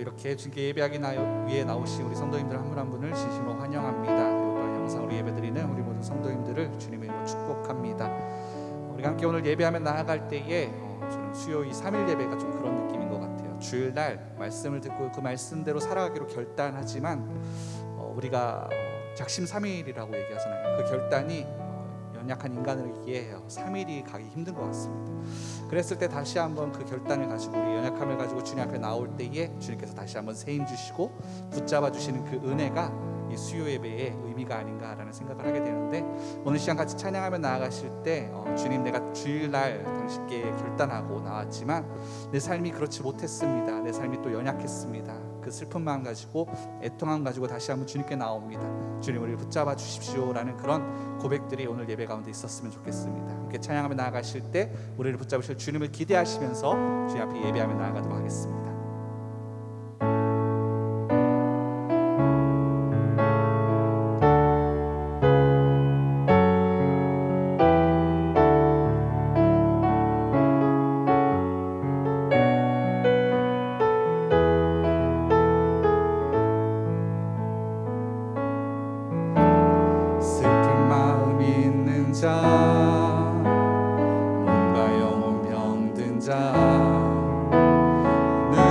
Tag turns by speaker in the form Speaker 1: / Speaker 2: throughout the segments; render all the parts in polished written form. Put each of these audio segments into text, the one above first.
Speaker 1: 오늘도 이렇게 주님께 예배하기 위해 나오신 우리 성도님들 한 분 한 분을 진심으로 환영합니다. 그리고 또한 영상으로 예배드리는 우리 모든 성도님들을 주님의 이름으로 축복합니다. 우리가 함께 오늘 예배하며 나아갈 때에 저는 수요 이 3일 예배가 좀 그런 느낌인 것 같아요. 주일날 말씀을 듣고 그 말씀대로 살아가기로 결단하지만 우리가 작심삼일이라고 얘기하잖아요. 그 결단이 연약한 인간을 이해해요. 3일이 가기 힘든 것 같습니다. 그랬을 때 다시 한번 그 결단을 가지고 우리 연약함을 가지고 주님 앞에 나올 때에 주님께서 다시 한번 새 힘 주시고 붙잡아 주시는 그 은혜가 이 수요 예배의 의미가 아닌가라는 생각을 하게 되는데, 오늘 시간 같이 찬양하며 나아가실 때 주님, 내가 주일날 당신께 결단하고 나왔지만 내 삶이 그렇지 못했습니다. 내 삶이 또 연약했습니다. 그 슬픈 마음 가지고 애통함 가지고 다시 한번 주님께 나옵니다. 주님, 우리를 붙잡아 주십시오라는 그런 고백들이 오늘 예배 가운데 있었으면 좋겠습니다. 함께 찬양하며 나아가실 때 우리를 붙잡으실 주님을 기대하시면서 주님 앞에 예배하며 나아가도록 하겠습니다. 슬픈 마음 있는 자, 몸과 영혼 병든 자, 늘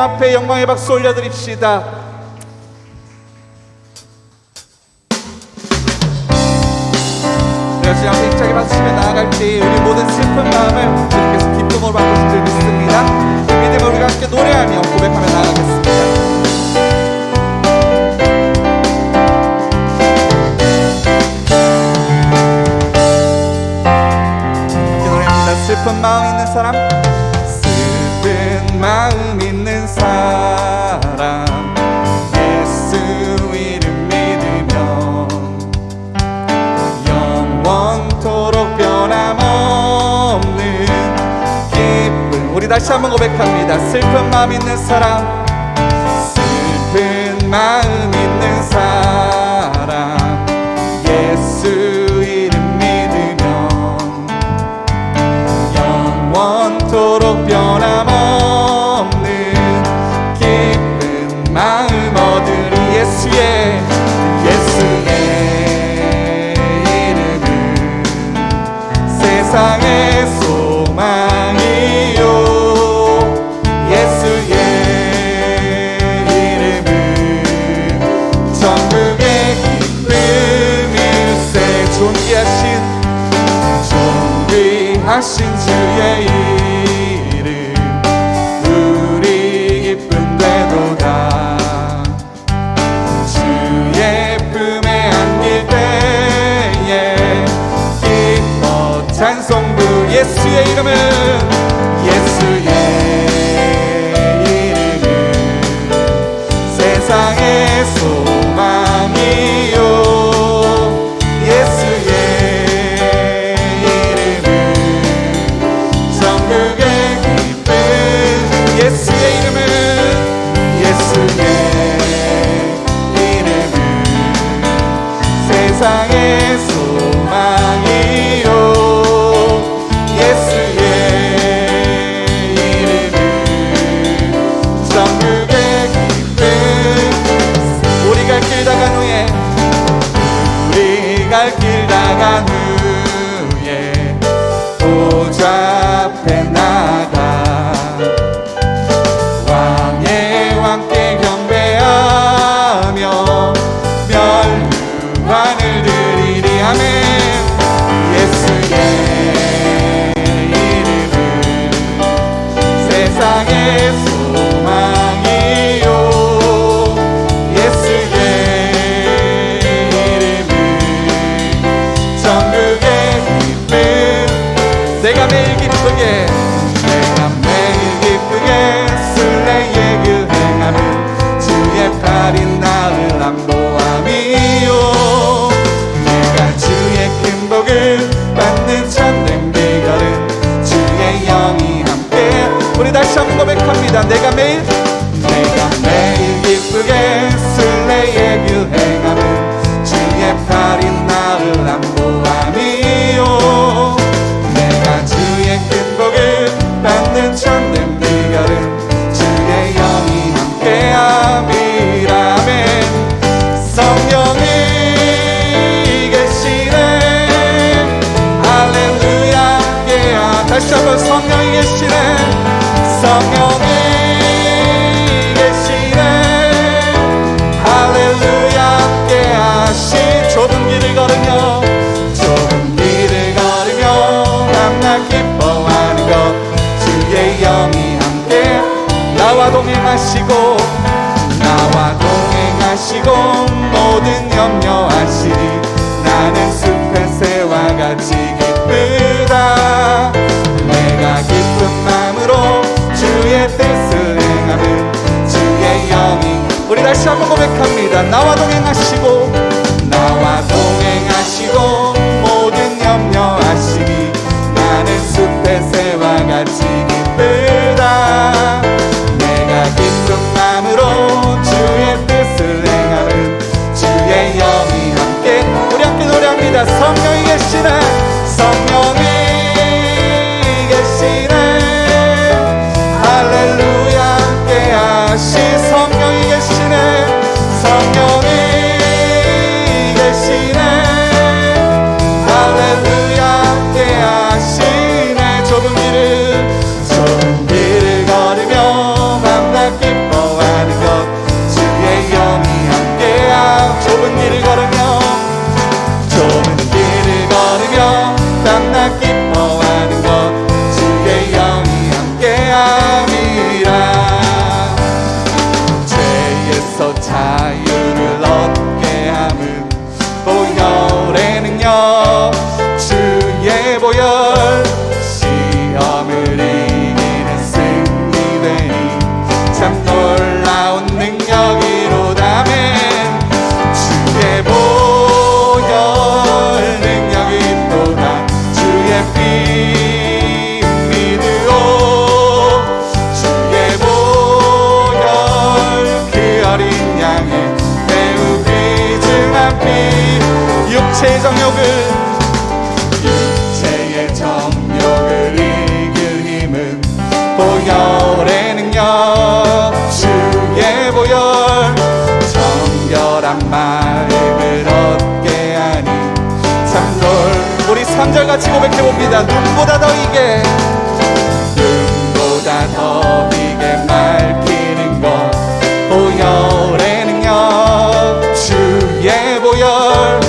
Speaker 1: 하나님 앞에 영광의 박수 올려드립시다. 우리가 주님 앞에 힘차게 박수치며 나아갈 때 우리 모든 슬픈 마음을 주님께서 기쁨으로 바꾸실 줄 믿습니다. 믿음으로 우리가 함께 노래하며 고백하며 나아가겠습니다. 슬픈 마음 있는 사람, 슬픈 마음 있는 사람, 예수 이름 믿으면 영원토록 변함없는 기쁨. 우리 다시 한번 고백합니다. 슬픈 마음 있는 사람, 슬픈 마음 있는 사람, 예수 이름 믿으면 영원토록 변함없는 기쁜 마음 얻으리. 예수의 이름은 세상의 소망이요, 예수의 이름은 천국의 기쁨일세. 존귀하신 주의 이름 우리 기쁨 되도다. 주의 품에 안길 때에 기뻐 찬송부. 예수의 이름은 세상의 소망이요, 예수의 이름은 천국의 기쁨. 예수의 이름은 세상의 소망이요, 예수의 이름은 천국의 기쁨. 우리 갈 길 다간 후에 보좌 앞에 나가 왕의 왕께 경배하며 멸류관을 드리리. 아멘. 예수의 이름은 세상의 소망이요, 예수의 이름은 천국의 기쁨. 내가 매일 기쁘게 순례의 길 행함은 주의 팔인 나를 안보함이요. 내가 주의 큰 복을 받는 참된 비결은 주의 영이 함께. 우리 다시 한번 고백합니다. 내가 매일 기쁘게 순례의 길 행함은 주의 팔인 나를 안보함이요. 내가 주의 큰 복을 받는 참된 비결은 주의 영이 함께함이라. 아멘. 성령이 계시네. 할렐루야. 다시 한번 성령이 계시네. 성령이 계시네. 할렐루야. 함께하시. 좁은 길을 걸으며 밤낮 기뻐하는 것 주의 영이 함께 나와 동행하시고 모든 염려하시리. 나는 숲의 새와 같이 기쁘다. 내가 기쁜 마음으로 주의 뜻을 행하는 주의 영이. 우리 다시 한번 고백합니다. 나와 동행하시고 모든 염려하시리. 나는 숲의 새와 같이 기쁘다. 내가 기쁜 마음으로 주의 뜻을 행하는 주의 영이 함께. 우리 함께 노래합니다. 성령이 계시네. 성령이 계시네. 할렐루야. 함께하시. 성령이 계시네. 성령이 육체의 정욕을 이길 힘은 보혈의 능력 주의 보혈 정결한 마음을 얻게 하니 참돌. 우리 3절 같이 고백해봅니다. 눈보다 더 이게 맑히는 것 보혈의 능력 주의 보혈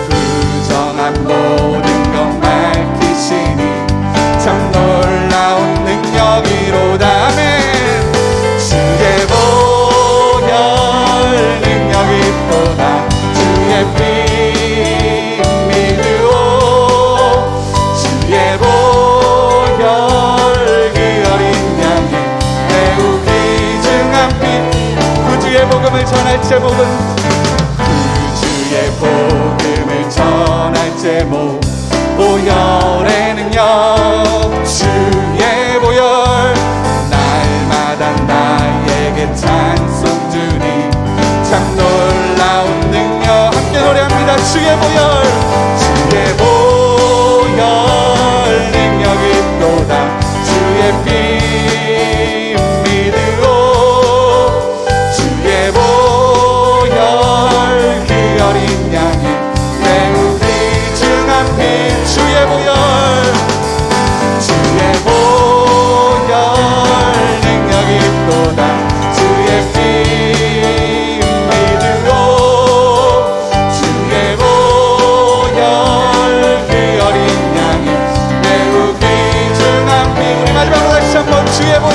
Speaker 1: 부정한 모든 것 밝히시니 참 놀라운 능력이로다. 아멘. 주의 보혈 능력이 있도다. 주의 피 믿으오 주의 보혈 그 어린 양이 매우 귀중한 피 구주의 복음을 전할 제목은 구주의 복음을 전할 제목 보혈의 능력 주의 보혈 날마다 나에게 찬송 주니 참 놀라운 능력. 함께 노래합니다. 주의 보혈 주의 보혈 능력이 있도다. 주의 피 믿으오 주의 보혈 그 어린 양이 매우 귀중한 피 주의 보혈 주의 보혈 능력이 있도다. 주의 피 믿으오 주의 보혈 그 어린 양이 매우 귀중한 피. 우리 마지막으로 다시 한번 주의 보혈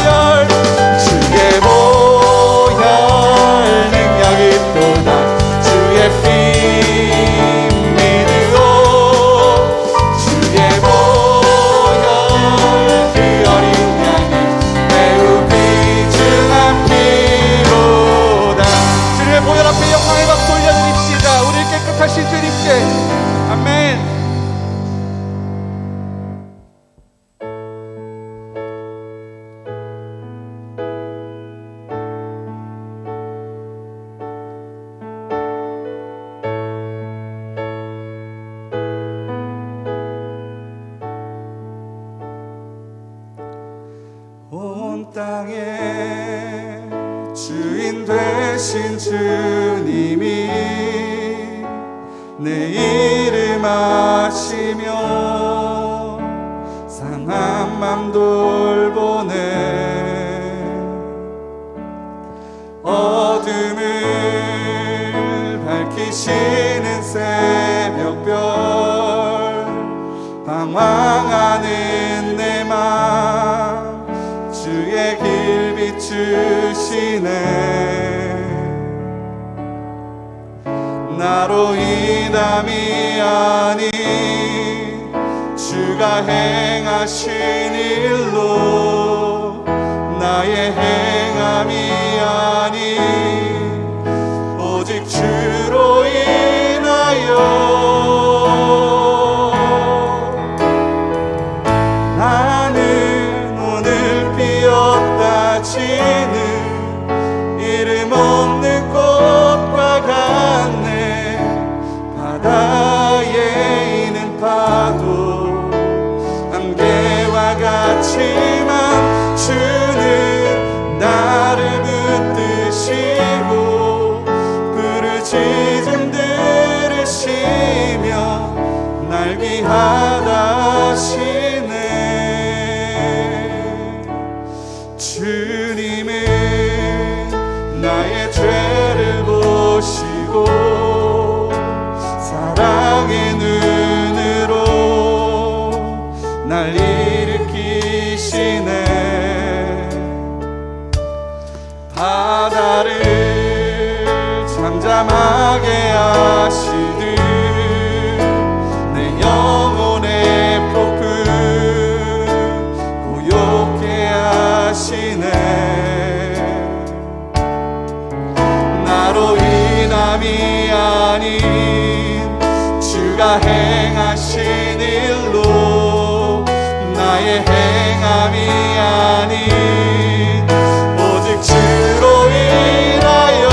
Speaker 1: 주의 보혈 능력이 있도다. 주의 피 믿으오 주의 보혈 그 어린 양이 매우 귀중한 피로다. 주님의 보혈 앞에 영광의 박수 올려드립시다. 우리를 깨끗하신 주님께. 아멘. 온 땅의 주인 되신 주님이 내 이름 아시며 상한 맘 돌보네. 어둠을 밝히시는 새벽별 방황하는 내 맘 주의 길 비추시네. 나로 인함이 아닌 주가 행하신 일로 나의 행함이 아닌 오직 주로 인하여 나는 오늘 피었다 지는 이름 없는 꽃과 같네. 바다에 있는 파도 안개와 같지만 주는 나를 붙드시고 부르짖음 들으시며 날 귀하다 하시네. 주님은 나의 죄를 보시고 사랑의 눈으로 날 일으키시네. 바다를 잠잠하게 하시듯 내 영혼의 폭풍 고요케 하시네. 나로 인함이 아닌 주가 행하신 일로 나의 행함이 아닌 오직 주로 인하여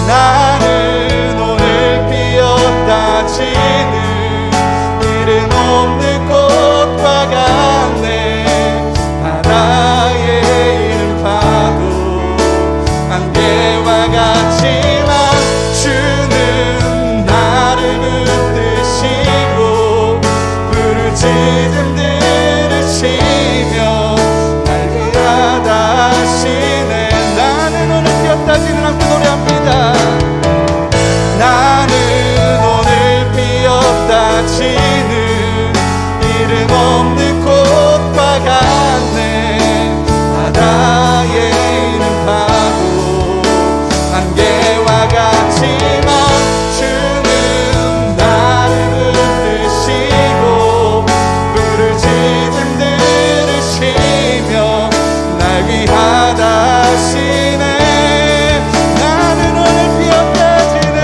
Speaker 1: 나
Speaker 2: 지는 이름 없는 꽃과 같네. 바다에 있는 파도 안개와 같지만 주는 나를 붙드시고 불을 지든 들으시며 날 위하다 하시네. 나는 오늘 피었다 지는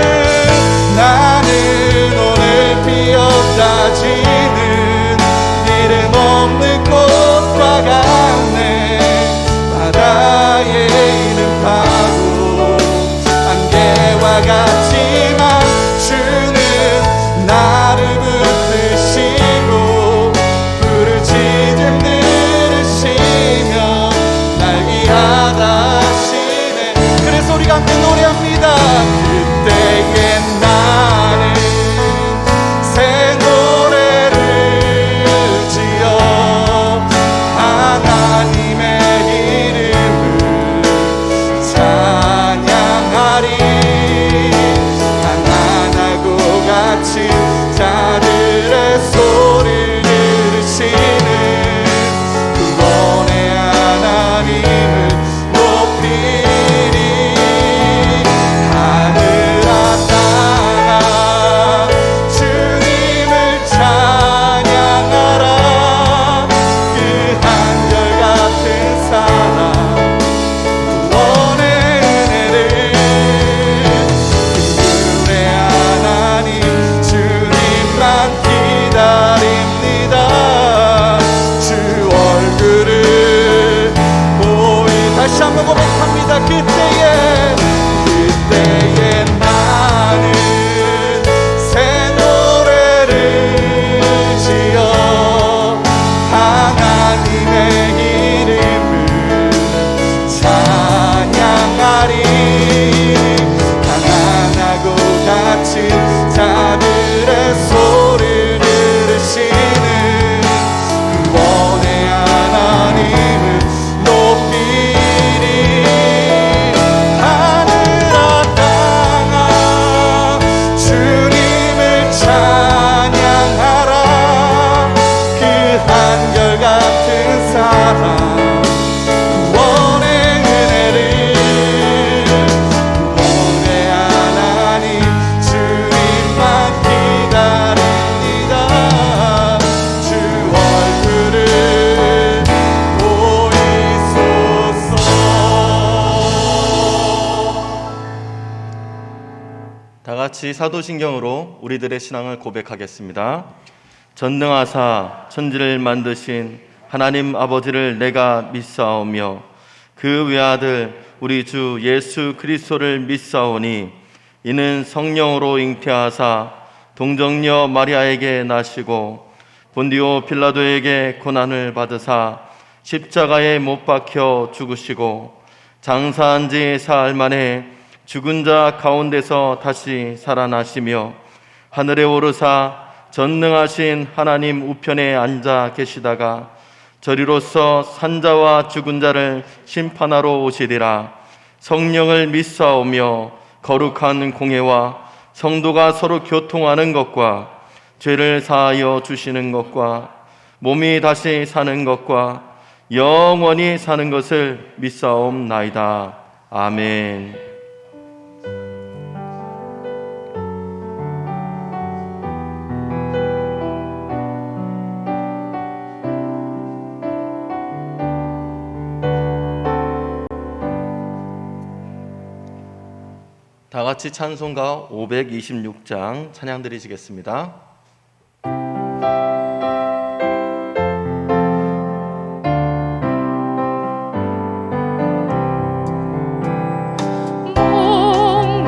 Speaker 2: 나는 오늘 피었다 지는 이름 없는 꽃과 같네. 바다에 있는 파도 안개와 같지만 주는 나를 붙드시고 불을 지든 들으시며 날 위하다 하시네. 그래서 우리가 함께 노래합니다. 그때에 나는 새 노래를 지어 하나님의 이름을 찬양하리. 가난하고 갇힌 자들의 소리를 들으시는 구원의 하나님을 높이리. 하늘아 땅아 주님을 찬양하라. 그 한결같은 사랑 구원의 은혜를. 그분의 하나님 주님만 기다립니다. 주 얼굴을 보이 다시 한번 고백합니다. 그때에 나는 새 노래를 지어 하나님의 이름을 찬양하리. 가난하고 갇힌 자들의 소리를 들으시는 구원의 하나님을 높이리. 하늘아 땅아 주님을 찬양하라. 그 한결같은 사랑 구원의 은혜를. 구원의 하나님 주님만 기다립니다. 주 얼굴을 보이소서.
Speaker 3: 다 같이 사도신경으로 우리들의 신앙을 고백하겠습니다. 전능하사 천지를 만드신 하나님 아버지를 내가 믿사오며 그 외아들 우리 주 예수 그리스도를 믿사오니 이는 성령으로 잉태하사 동정녀 마리아에게 나시고 본디오 빌라도에게 고난을 받으사 십자가에 못 박혀 죽으시고 장사한 지 사흘 만에 죽은 자 가운데서 다시 살아나시며 하늘에 오르사 전능하신 하나님 우편에 앉아 계시다가 저리로서 산자와 죽은 자를 심판하러 오시리라. 성령을 믿사오며 거룩한 공회와 성도가 서로 교통하는 것과 죄를 사하여 주시는 것과 몸이 다시 사는 것과 영원히 사는 것을 믿사옵나이다. 아멘. 다 같이 찬송가 526장 찬양 드리시겠습니다.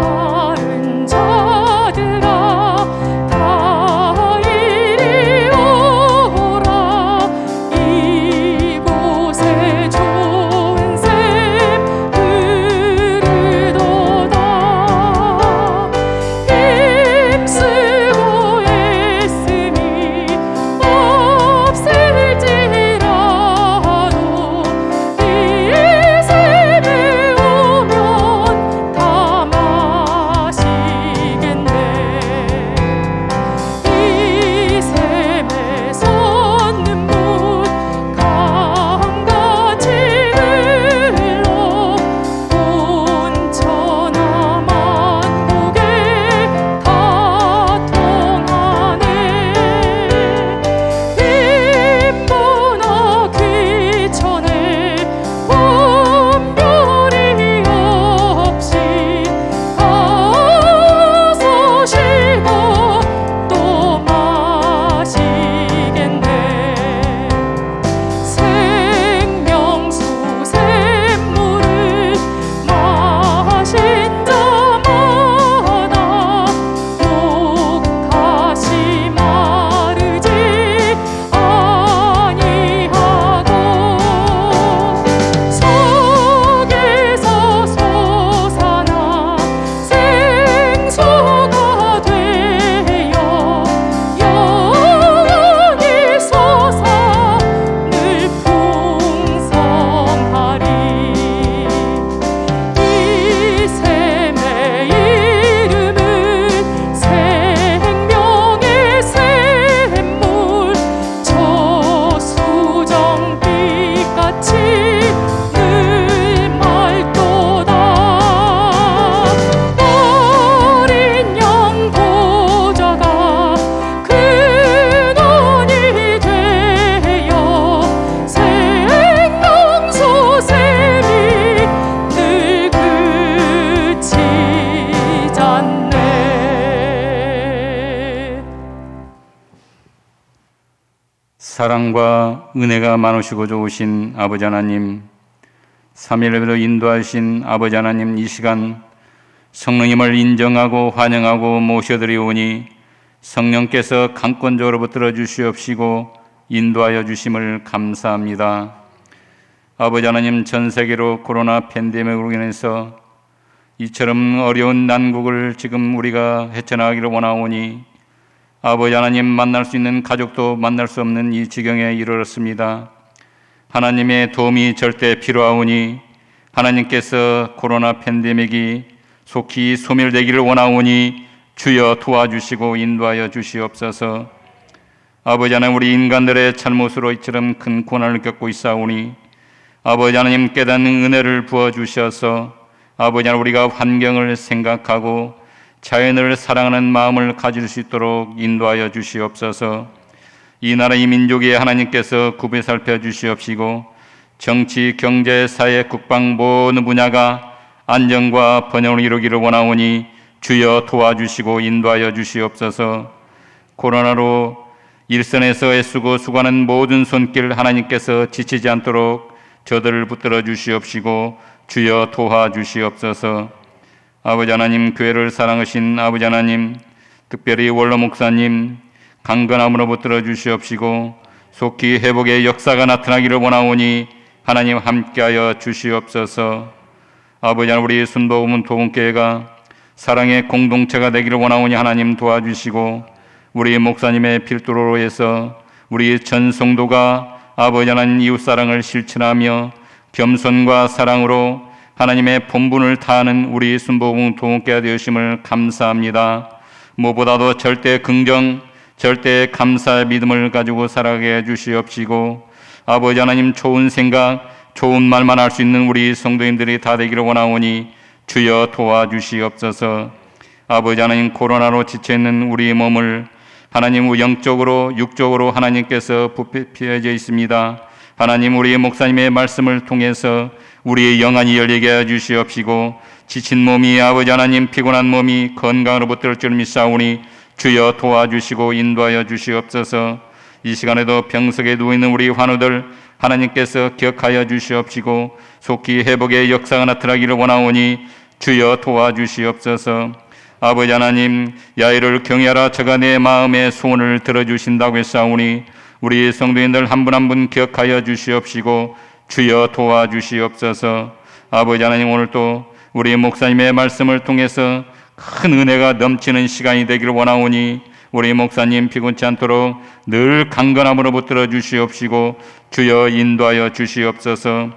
Speaker 4: 목마른 자들아 다 이리 오라. 이곳에 좋은 샘 흐르도다. 힘쓰고 애쓰니
Speaker 5: 사랑과 은혜가 많으시고 좋으신 아버지 하나님, 3일 예배로 인도하신 아버지 하나님, 이 시간 성령님을 인정하고 환영하고 모셔드리오니 성령께서 강권적으로 붙들어 주시옵시고 인도하여 주심을 감사합니다. 아버지 하나님, 전 세계로 코로나 팬데믹으로 인해서 이처럼 어려운 난국을 지금 우리가 헤쳐나가기를 원하오니 아버지 하나님, 만날 수 있는 가족도 만날 수 없는 이 지경에 이르렀습니다. 하나님의 도움이 절대 필요하오니 하나님께서 코로나 팬데믹이 속히 소멸되기를 원하오니 주여 도와주시고 인도하여 주시옵소서. 아버지 하나님, 우리 인간들의 잘못으로 이처럼 큰 고난을 겪고 있사오니 아버지 하나님, 깨닫는 은혜를 부어주셔서 아버지 하나님, 우리가 환경을 생각하고 자연을 사랑하는 마음을 가질 수 있도록 인도하여 주시옵소서. 이 나라 이 민족에 하나님께서 구배 살펴 주시옵시고 정치, 경제, 사회, 국방 모든 분야가 안정과 번영을 이루기를 원하오니 주여 도와주시고 인도하여 주시옵소서. 코로나로 일선에서 애쓰고 수고하는 모든 손길 하나님께서 지치지 않도록 저들을 붙들어 주시옵시고 주여 도와주시옵소서. 아버지 하나님, 교회를 사랑하신 아버지 하나님, 특별히 원로 목사님 강건함으로 붙들어 주시옵시고 속히 회복의 역사가 나타나기를 원하오니 하나님 함께하여 주시옵소서. 아버지 하나님, 우리 순복음 도움교회가 사랑의 공동체가 되기를 원하오니 하나님 도와주시고 우리 목사님의 필두로 해서 우리 전 성도가 아버지 하나님 이웃사랑을 실천하며 겸손과 사랑으로 하나님의 본분을 다하는 우리 순복음 도움교회가 되었음을 감사합니다. 무엇보다도 절대 긍정, 절대 감사의 믿음을 가지고 살아가게 해주시옵시고 아버지 하나님, 좋은 생각, 좋은 말만 할 수 있는 우리 성도님들이 다 되기를 원하오니 주여 도와주시옵소서. 아버지 하나님, 코로나로 지쳐있는 우리 몸을 하나님 영적으로 육적으로 하나님께서 부패해져 있습니다. 하나님, 우리 목사님의 말씀을 통해서 우리의 영안이 열리게 해주시옵시고 지친 몸이 아버지 하나님, 피곤한 몸이 건강으로 붙들 줄 믿사오니 주여 도와주시고 인도하여 주시옵소서. 이 시간에도 병석에 누워있는 우리 환우들 하나님께서 기억하여 주시옵시고 속히 회복의 역사가 나타나기를 원하오니 주여 도와주시옵소서. 아버지 하나님, 야훼를 경외하라 저가 내 마음의 소원을 들어주신다고 했사오니 우리 성도인들 한 분 한 분 기억하여 주시옵시고 주여 도와주시옵소서. 아버지 하나님, 오늘 또 우리 목사님의 말씀을 통해서 큰 은혜가 넘치는 시간이 되기를 원하오니 우리 목사님 피곤치 않도록 늘 강건함으로 붙들어 주시옵시고 주여 인도하여 주시옵소서.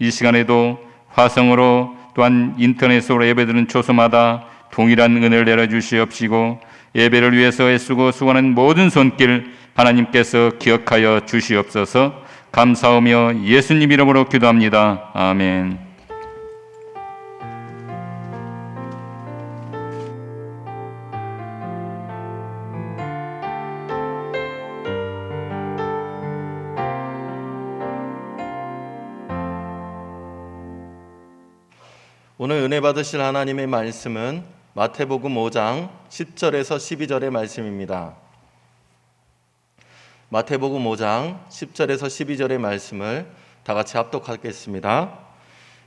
Speaker 5: 이 시간에도 화성으로 또한 인터넷으로 예배드리는 초소마다 동일한 은혜를 내려주시옵시고 예배를 위해서 애쓰고 수고하는 모든 손길 하나님께서 기억하여 주시옵소서. 감사하며 예수님 이름으로 기도합니다. 아멘.
Speaker 3: 오늘 은혜 받으실 하나님의 말씀은 마태복음 5장 10절에서 12절의 말씀입니다. 마태복음 5장 10절에서 12절의 말씀을 다 같이 합독하겠습니다.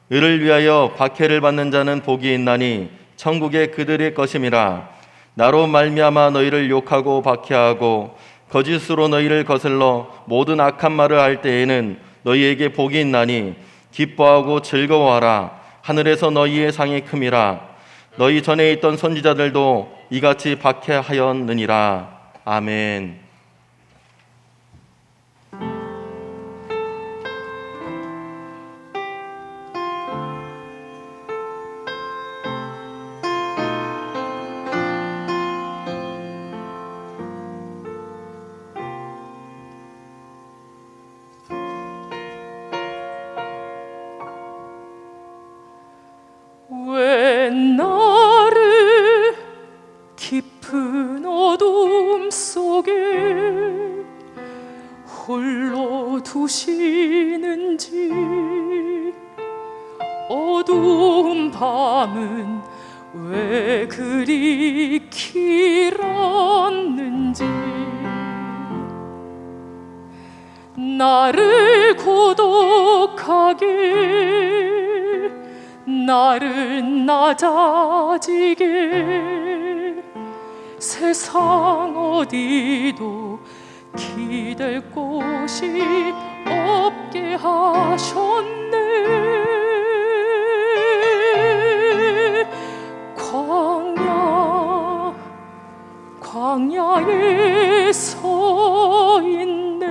Speaker 3: 의를 위하여 박해를 받는 자는 복이 있나니 천국에 그들의 것임이라. 나로 말미암아 너희를 욕하고 박해하고 거짓으로 너희를 거슬러 모든 악한 말을 할 때에는 너희에게 복이 있나니 기뻐하고 즐거워하라. 하늘에서 너희의 상이 큼이라. 너희 전에 있던 선지자들도 이같이 박해하였느니라. 아멘.
Speaker 4: 왜 나를 깊은 어둠 속에 홀로 두시는지, 어두운 밤은 왜 그리 길었는지, 나를 고독하게, 나를 낮아지게, 세상 어디도 기댈 곳이 없게 하셨네. 광야에 서 있네.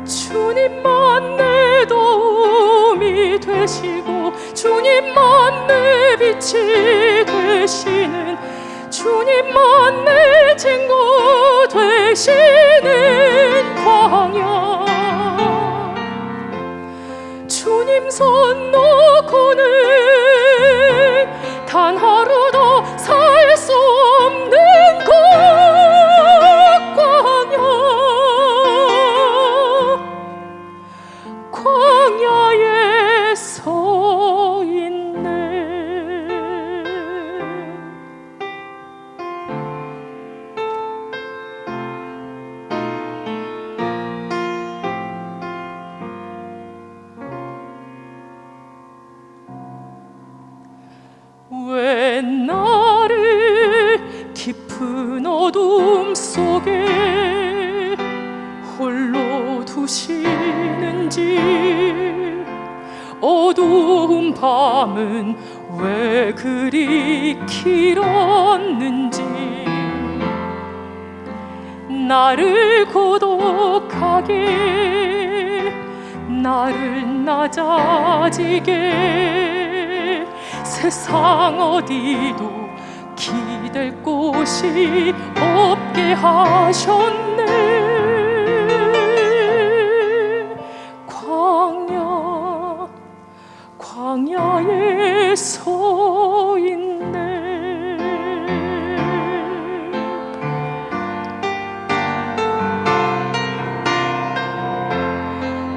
Speaker 4: 주님만 내 도움이 되시고, 주님만 내 빛이 되시는, 주님만 내 친구 되시는 광야. 주님 손 놓고는 단 하루도 살 수 없는 곳 광야에 서 있네. 왜 나를 깊은 어둠 속에 홀로 두시는지, 어두운 밤은 왜 그리 길었는지, 나를 고독하게, 나를 낮아지게, 세상 어디도 기댈 곳이 없게 하셨네. 광야에 서 있네.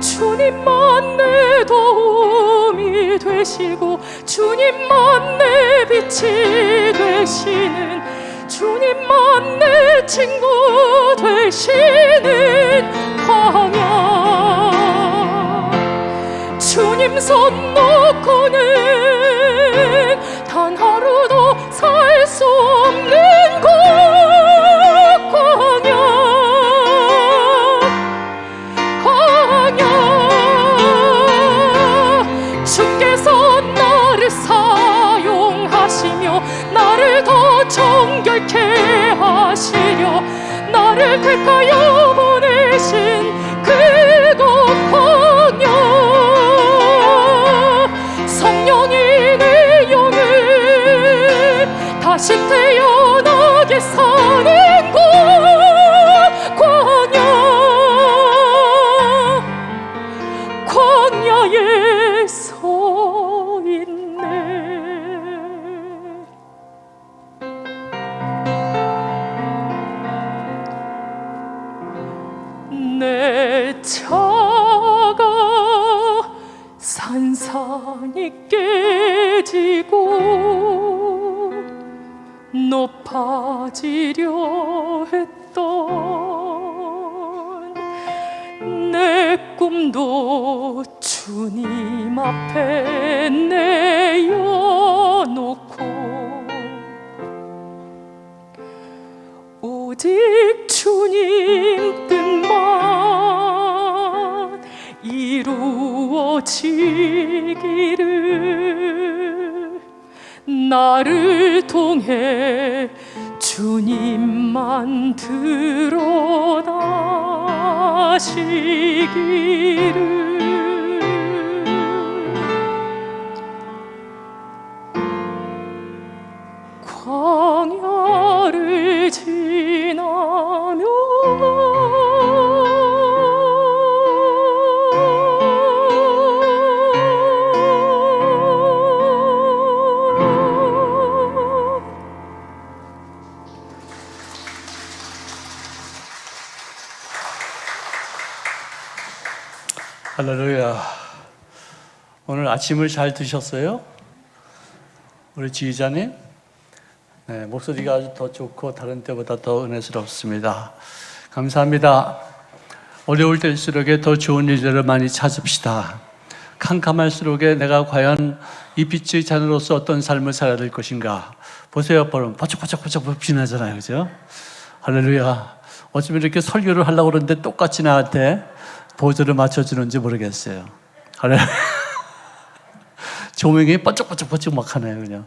Speaker 4: 주님만 내 도움이 되시고, 주님만 내 빛이 되시는, 주님만 내 친구 되시는 광야. 주님 손 놓고는 단 하루도 살 수 없는 곳 광야. 주께서 나를 사용하시며 나를 더 정결케 하시려 나를 택하여 보내신 그곳 광야. 성령이 내 영을 다시 태어나게 사는 곳 광야에 서 있네. 내 차가 산산이 깨지고 높아지려 했던 내 꿈도 주님 앞에 내어놓고 오직 주님 뜻만 이루어지기를, 나를 통해 주님만 드러나시기를. 광야를 지나며
Speaker 6: 할렐루야. 오늘 아침을 잘 드셨어요? 우리 지휘자님, 네, 목소리가 아주 더 좋고 다른 때보다 더 은혜스럽습니다. 감사합니다. 어려울 때일수록에 더 좋은 일들을 많이 찾읍시다. 캄캄할수록에 내가 과연 이 빛의 자녀로서 어떤 삶을 살아야 될 것인가. 보세요, 여러분. 바짝바짝 빛나잖아요, 그죠? 할렐루야. 어쩌면 이렇게 설교를 하려고 그러는데 똑같이 나한테 보조를 맞춰주는지 모르겠어요. 할렐루야. 조명이 번쩍번쩍 막 하네요, 그냥.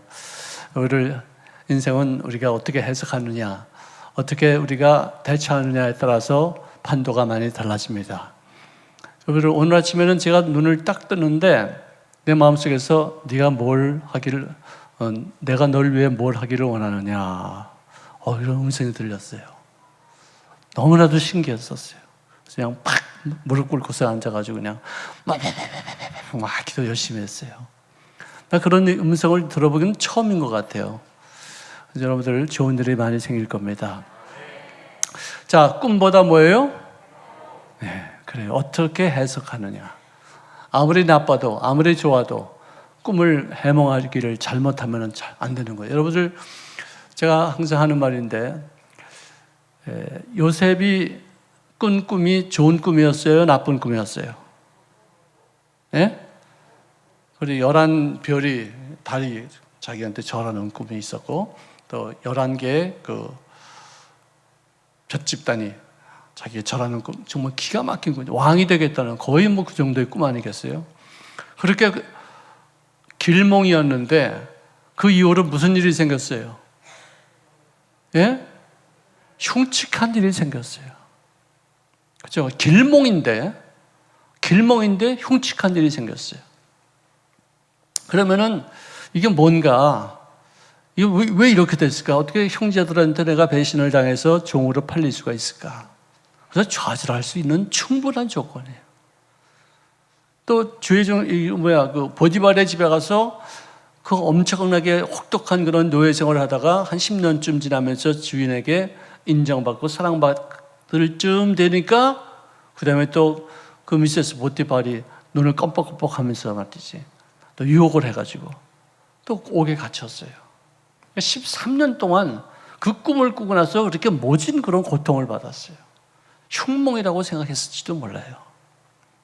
Speaker 6: 우리를 인생은 우리가 어떻게 해석하느냐, 어떻게 우리가 대처하느냐에 따라서 판도가 많이 달라집니다. 여러분, 오늘 아침에는 제가 눈을 딱 뜨는데 내 마음속에서 네가 뭘 하기를, 내가 널 위해 뭘 하기를 원하느냐, 이런 음성이 들렸어요. 너무나도 신기했었어요. 그냥 팍 무릎 꿇고서 앉아가지고 그냥 막 기도 열심히 했어요. 나 그런 음성을 들어보기는 처음인 것 같아요. 여러분들 좋은 일이 많이 생길 겁니다. 자, 꿈보다 뭐예요? 네, 그래요. 어떻게 해석하느냐. 아무리 나빠도 아무리 좋아도 꿈을 해몽하기를 잘못하면 잘 안 되는 거예요. 여러분들, 제가 항상 하는 말인데, 요셉이 꾼 꿈이 좋은 꿈이었어요? 나쁜 꿈이었어요? 예? 그리고 11별이 달이 자기한테 절하는 꿈이 있었고, 또 11개의 그 볏집단이 자기의 절하는 꿈, 정말 기가 막힌 꿈, 왕이 되겠다는 거의 뭐 그 정도의 꿈 아니겠어요? 그렇게 길몽이었는데 그 이후로 무슨 일이 생겼어요? 예? 흉측한 일이 생겼어요. 그렇죠? 길몽인데 흉측한 일이 생겼어요. 그러면은 이게 뭔가, 이게 왜 이렇게 됐을까? 어떻게 형제들한테 내가 배신을 당해서 종으로 팔릴 수가 있을까? 그래서 좌절할 수 있는 충분한 조건이에요. 또 그 보디발의 집에 가서 그 엄청나게 혹독한 그런 노예 생활을 하다가 한 10년쯤 지나면서 주인에게 인정받고 사랑받을 쯤 되니까 그 다음에 또 그 미세스 보티발이 눈을 껌뻑껌뻑 하면서 말이지, 또 유혹을 해가지고 또 옥에 갇혔어요. 13년 동안 그 꿈을 꾸고 나서 그렇게 모진 그런 고통을 받았어요. 흉몽이라고 생각했을지도 몰라요.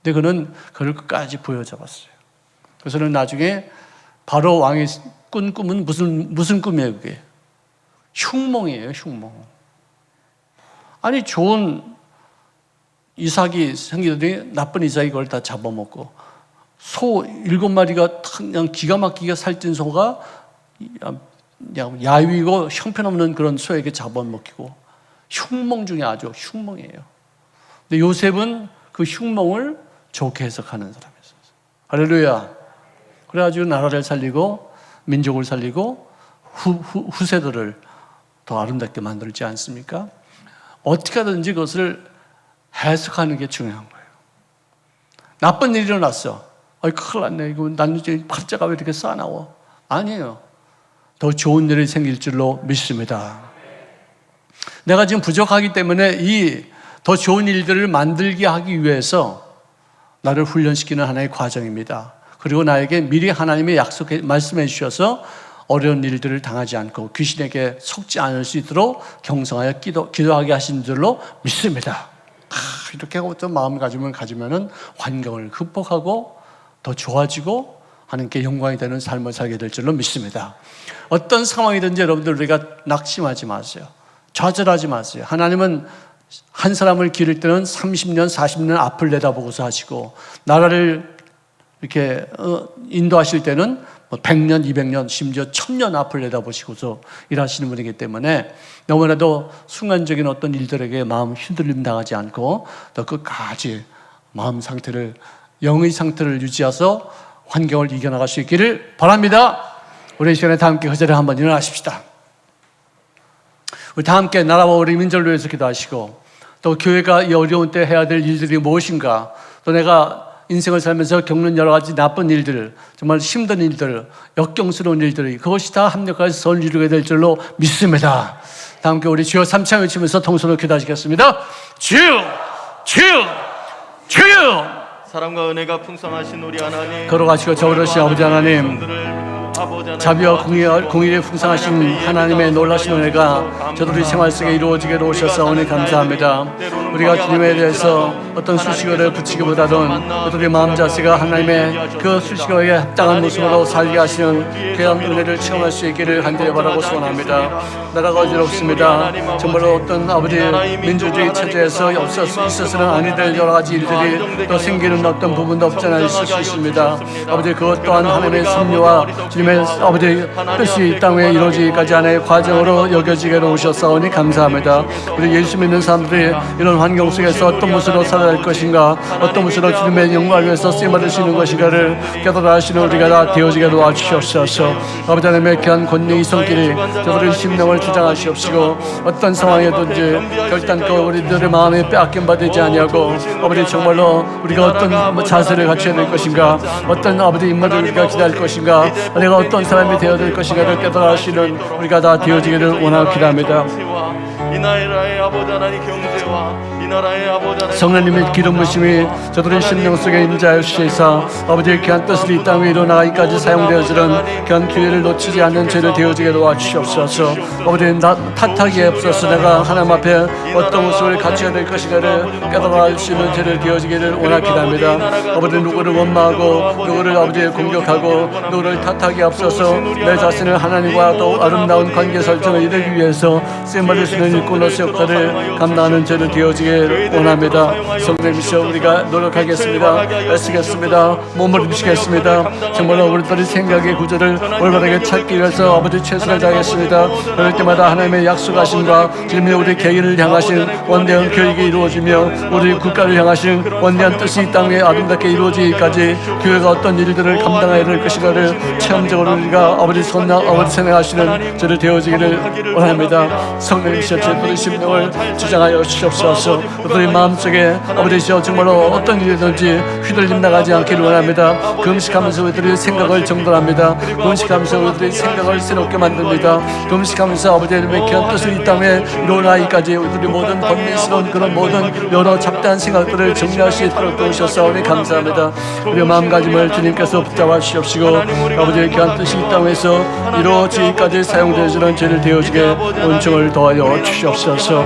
Speaker 6: 근데 그는 그를 끝까지 부여잡았어요. 그래서는 나중에 바로 왕이 꾼 꿈은 무슨 꿈이에요, 그게? 흉몽이에요, 흉몽. 아니, 좋은 이삭이 생기더니 나쁜 이삭이 그걸 다 잡아먹고, 소 7마리가 그냥 기가 막히게 살찐 소가 야위고 형편없는 그런 소에게 잡아먹히고, 흉몽 중에 아주 흉몽이에요. 근데 요셉은 그 흉몽을 좋게 해석하는 사람이었어요. 할렐루야. 그래가지고 나라를 살리고 민족을 살리고 후세들을 더 아름답게 만들지 않습니까? 어떻게 하든지 그것을 해석하는 게 중요한 거예요. 나쁜 일이 일어났어. 큰일 났네. 이거 난 이제 팔자가 왜 이렇게 싸나워? 아니에요. 더 좋은 일이 생길 줄로 믿습니다. 내가 지금 부족하기 때문에 이 더 좋은 일들을 만들게 하기 위해서 나를 훈련시키는 하나의 과정입니다. 그리고 나에게 미리 하나님의 말씀해 주셔서 어려운 일들을 당하지 않고 귀신에게 속지 않을 수 있도록 경성하여 기도하게 하신 줄로 믿습니다. 이렇게 하고 또 마음을 가지면은 환경을 극복하고 더 좋아지고 하나님께 영광이 되는 삶을 살게 될 줄로 믿습니다. 어떤 상황이든지 여러분들 우리가 낙심하지 마세요. 좌절하지 마세요. 하나님은 한 사람을 기를 때는 30년, 40년 앞을 내다보고서 하시고, 나라를 이렇게 인도하실 때는 100년, 200년, 심지어 1000년 앞을 내다보시고서 일하시는 분이기 때문에 너무나도 순간적인 어떤 일들에게 마음 흔들림 당하지 않고 더 끝까지 마음 상태를, 영의 상태를 유지해서 환경을 이겨나갈 수 있기를 바랍니다. 우리 이 시간에 다 함께 그 자리에 한번 일어나십시다. 우리 다 함께 나라와 우리 민족을 위해서 기도하시고, 또 교회가 이 어려운 때 해야 될 일들이 무엇인가, 또 내가 인생을 살면서 겪는 여러 가지 나쁜 일들, 정말 힘든 일들, 역경스러운 일들이 그것이 다 합력해서 선을 이루게 될 줄로 믿습니다. 다 함께 우리 주여 삼창 외치면서 통성으로 기도하시겠습니다. 주여, 주여, 주여.
Speaker 3: 사랑과 은혜가 풍성하신 우리 하나님,
Speaker 6: 걸어가시고 저으르신 아버지 하나님,
Speaker 3: 성들을
Speaker 6: 자비와 공의에 풍성하신 하나님의 놀라신 은혜가 저들의 생활 속에 이루어지게 도우셨사오니 감사합니다. 우리가 주님에 대해서 어떤 수식어를 붙이기보다는 저들의 마음 자세가 하나님의 그 수식어에 합당한 모습으로 살게 하시는 귀한 은혜를 체험할 수 있기를 간절히 바라고 소원합니다. 나라가 어지럽습니다. 정말로 어떤 아버지 민주주의 체제에서 있어서는 아니 될 여러 가지 일들이 또 생기는 어떤 부분도 없지 않아 있을 수 있습니다. 아버지 그것 또한 하나님의 섭리와 주님의 아버지 뜻이 이 땅에 이루어지기까지 하나의 과정으로 여겨지게 오셨사오니 감사합니다. 우리 예수 믿는 사람들이 이런 환경 속에서 어떤 모습으로 살아야 할 것인가, 어떤 모습으로 주님의 영광을 위해서 쓰임받을 수 있는 것인가를 깨달아 하시는 우리가 다 되어지게 도와주시옵소서. 아버지 하나님의 귀한 권능의 손길이 저들의 심령을 주장하시옵시고 어떤 상황에든지 결단코 우리들의 마음에 빼앗김 받지 아니하고 아버지 정말로 우리가 어떤 자세를 갖춰야 될 것인가, 어떤 아버지 인물을 우리가 기다릴 것인가, 내가 어떤 사람이 되어야 될 것인가를 깨달아 하시는 우리가 다 되어지기를 원하고 기도합니다.
Speaker 3: 이 나라의 아버지 하나님 경제와 이 나라의 아버지 하나님
Speaker 6: 성령님의 기름 부심이 저들의 심령 속에 임재하여 주시사 아버지의 귀한 뜻을 이 땅 위에 이루어나가기까지 사용되어지는 귀한 기회를 놓치지 않는 죄를 되어지게 도와주시옵소서. 아버지 탓하기에 없어서 내가 하나님 앞에 어떤 모습을 갖춰야 될 것인가를 깨달아 알 수 있는 죄를 되어지기를 원하기 합니다. 아버지 누구를 원망하고 누구를 아버지 공격하고 누구를 탓하기에 앞서서 내 자신을 하나님과 또 아름다운 관계 설정을 이루기 위해서 쓰임받을 수 있는 일꾼으로서 역할을 감당하는 죄를 되어지길 원합니다. 성령이시여 우리가 노력하겠습니다. 애쓰겠습니다. 몸을 움직이겠습니다. 정말로 우리들의 생각의 구조를 올바르게 찾기 위해서 아버지 최선을 다하겠습니다. 그럴 때마다 하나님의 약속하심과 주님의 우리 개인을 향하신 원대한 교육이 이루어지며 우리 국가를 향하신 원대한 뜻이 이 땅에 아름답게 이루어지기까지 교회가 어떤 일들을 감당해야 될 것인가를 체험적으로 우리가 아버지 선행하시는 저를 되어지기를 원합니다. 성령이시여 저들의 심령을 주장하여 주시옵소서. 그들의 마음속에 아버지시여 정말로 어떤 일이든지 휘둘림 나가지 않기를 원합니다. 금식하면서 그들의 생각을 정돈합니다. 금식하면서 그들의 생각을 새롭게 만듭니다. 금식하면서 아버지의 귀한 뜻을 이 땅에 이루어나기까지 우리들의 모든 번민스러운 그런 모든 여러 잡다한 생각들을 정리할 수 있도록 도우셨사오니 감사합니다. 우리의 마음가짐을 주님께서 붙잡아 주시옵시고 아버지의 귀한 뜻이 이 땅에서 이루어지기까지 사용되어지는 죄를 되어지게 은총을 더하여 주시옵소서.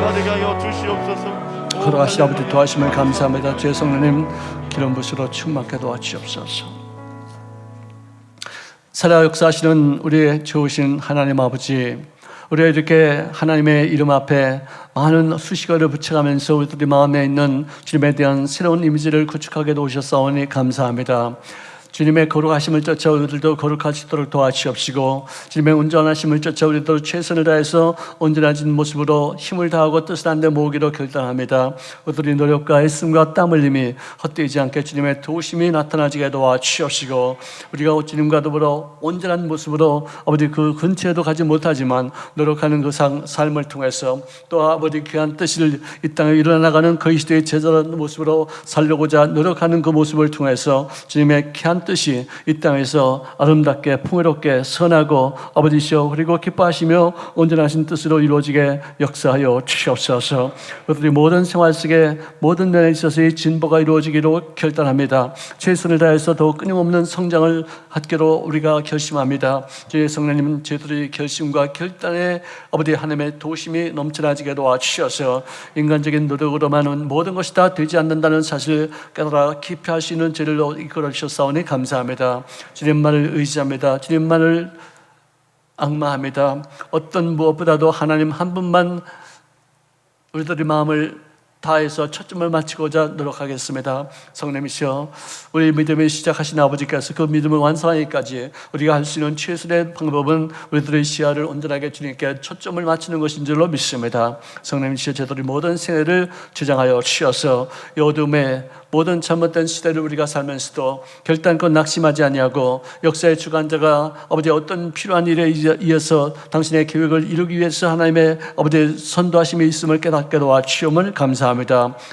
Speaker 6: 걸어가신 아버지 도와주심을 감사합니다. 주의 성령님 기름 부으시로 충만케 도와주시옵소서. 살아 역사하시는 우리의 좋으신 하나님 아버지, 우리가 이렇게 하나님의 이름 앞에 많은 수식어를 붙여가면서 우리들의 마음에 있는 주님에 대한 새로운 이미지를 구축하게 도우셨사오니 감사합니다. 주님의 거룩하심을 쫓아 우리들도 거룩하시도록 도와주시옵시고 주님의 온전하심을 쫓아 우리도 최선을 다해서 온전해진 모습으로 힘을 다하고 뜻을 한데 모으기로 결단합니다. 우리들의 노력과 애씀과 땀 흘림이 헛되지 않게 주님의 도우심이 나타나지게 도와주시옵시고 우리가 주님과 더불어 온전한 모습으로 아버지 그 근처에도 가지 못하지만 노력하는 그 삶을 통해서 또 아버지 귀한 뜻을 이 땅에 일어나가는 그 시대의 제자라는 모습으로 살려고자 노력하는 그 모습을 통해서 주님의 귀한 뜻이 이 땅에서 아름답게 풍요롭게 선하고 아버지시여 그리고 기뻐하시며 온전하신 뜻으로 이루어지게 역사하여 주시옵소서. 우리들이 모든 생활 속에 모든 면에 있어서의 진보가 이루어지기로 결단합니다. 최선을 다해서 더욱 끊임없는 성장을 갖기로 우리가 결심합니다. 주의 성령님 저희들의 결심과 결단에 아버지 하나님의 도우심이 넘쳐나지게 도와주셔서 인간적인 노력으로만은 모든 것이 다 되지 않는다는 사실을 깨달아 깊이 할 수 있는 죄를 이끌어 주셨사오니 감사합니다. 주님만을 의지합니다. 주님만을 앙마합니다. 어떤 무엇보다도 하나님 한 분만 우리들의 마음을 다해서 초점을 맞추고자 노력하겠습니다. 성령이시여 우리 믿음을 시작하신 아버지께서 그 믿음을 완성하기까지 우리가 할 수 있는 최선의 방법은 우리들의 시야를 온전하게 주님께 초점을 맞추는 것인 줄로 믿습니다. 성령이시여 저들의 모든 생애를 주장하여 주셔서 이 어둠에 모든 잘못된 시대를 우리가 살면서도 결단껏 낙심하지 아니하고 역사의 주관자가 아버지 어떤 필요한 일에 의해서 당신의 계획을 이루기 위해서 하나님의 아버지의 선도하심이 있음을 깨닫게 도와주시옵을 감사합니다.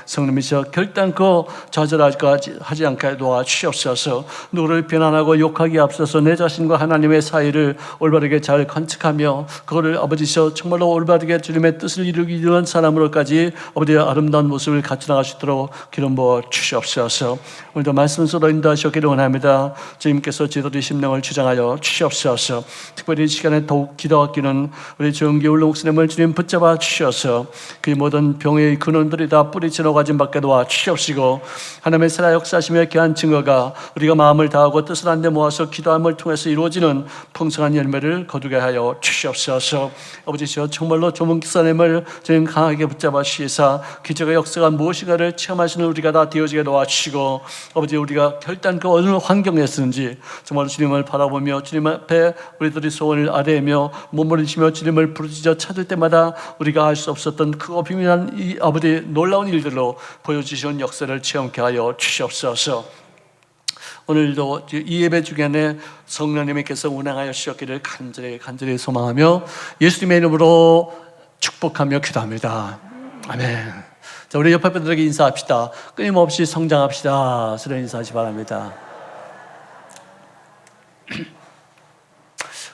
Speaker 6: 성령이시여 결단코 좌절하지 않게 도와주시옵소서. 누구를 비난하고 욕하기에 앞서서 내 자신과 하나님의 사이를 올바르게 잘 관측하며 그거를 아버지시여 정말로 올바르게 주님의 뜻을 이루기 위한 사람으로까지 아버지의 아름다운 모습을 갖춰나갈 수 있도록 기름 부어 주시옵소서. 주시옵소서. 오늘도 말씀 쏟아 인도하시기를 원합니다. 주님께서 지도리 심령을 주장하여 주시옵소서. 특별히 이 시간에 더욱 기도하기는 우리 정기 울릉목사님을 주님 붙잡아 주셔서 그 모든 병의 근원들이 다 뿌리쳐 놓아진 밖에 놓아 주시옵시고, 하나님의 살아 역사하시며 귀한 증거가 우리가 마음을 다하고 뜻을 한데 모아서 기도함을 통해서 이루어지는 풍성한 열매를 거두게 하여 주시옵소서. 아버지시여, 정말로 조문 기사님을 주님 강하게 붙잡아 주시사 기적의 역사가 무엇인가를 체험하시는 우리가 다 되어지게 도와주시고, 아버지 우리가 결단 그 어느 환경에 있는지 정말 주님을 바라보며 주님 앞에 우리들이 소원을 아뢰며 몸부림치며 주님을 부르짖어 찾을 때마다 우리가 할 수 없었던 크고 비밀한 이 아버지 놀라운 일들로 보여주시는 역사를 체험케 하여 주시옵소서. 오늘도 이 예배 주간에 성령님께서 운행하여 주셨기를 간절히 소망하며 예수님의 이름으로 축복하며 기도합니다. 아멘. 자, 우리 옆에 분들에게 인사합시다. 끊임없이 성장합시다. 서로 인사하시 바랍니다.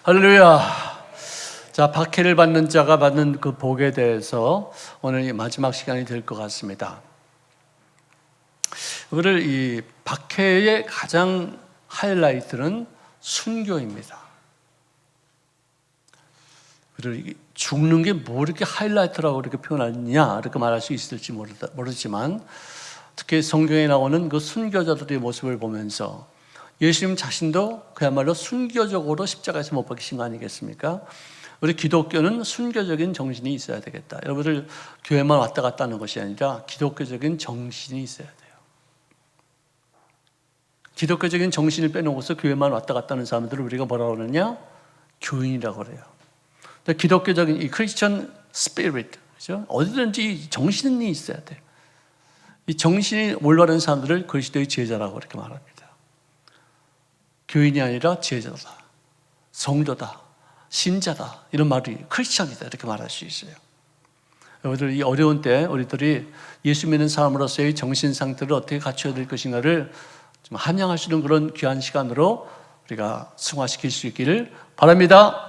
Speaker 6: 할렐루야. 자, 박해를 받는 자가 받는 그 복에 대해서 오늘 이 마지막 시간이 될 것 같습니다. 우리를 이 박해의 가장 하이라이트는 순교입니다. 우리를 죽는 게 뭐 이렇게 하이라이트라고 이렇게 표현하느냐 이렇게 말할 수 있을지 모르지만, 특히 성경에 나오는 그 순교자들의 모습을 보면서 예수님 자신도 그야말로 순교적으로 십자가에서 못 박히신 거 아니겠습니까? 우리 기독교는 순교적인 정신이 있어야 되겠다. 여러분들 교회만 왔다 갔다 하는 것이 아니라 기독교적인 정신이 있어야 돼요. 기독교적인 정신을 빼놓고서 교회만 왔다 갔다 하는 사람들을 우리가 뭐라고 그러느냐? 교인이라고 그래요. 기독교적인 이 크리스천 스피릿, 그죠? 어디든지 정신이 있어야 돼요. 이 정신이 올바른 사람들을 그리스도의 제자라고 이렇게 말합니다. 교인이 아니라 제자다, 성도다, 신자다, 이런 말이 크리스천이다 이렇게 말할 수 있어요. 여러분들 이 어려운 때 우리들이 예수 믿는 사람으로서의 정신 상태를 어떻게 갖춰야 될 것인가를 좀 함양할 수 있는 그런 귀한 시간으로 우리가 승화시킬 수 있기를 바랍니다.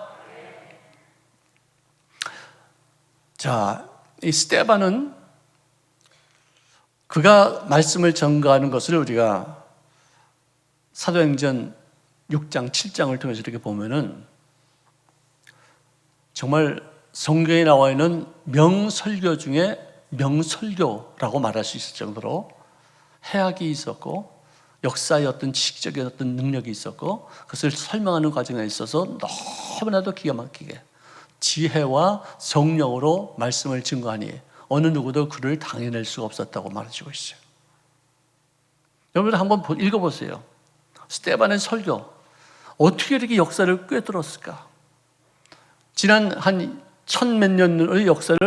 Speaker 6: 자, 이 스데반은 그가 말씀을 전가하는 것을 우리가 사도행전 6장, 7장을 통해서 이렇게 보면은 정말 성경에 나와 있는 명설교 중에 명설교라고 말할 수 있을 정도로 해학이 있었고 역사의 어떤 지식적인 어떤 능력이 있었고 그것을 설명하는 과정에 있어서 너무나도 기가 막히게 지혜와 성령으로 말씀을 증거하니 어느 누구도 그를 당해낼 수가 없었다고 말해주고 있어요. 여러분들 한번 읽어보세요. 스데반의 설교 어떻게 이렇게 역사를 꿰뚫었을까? 지난 한 1000몇 년의 역사를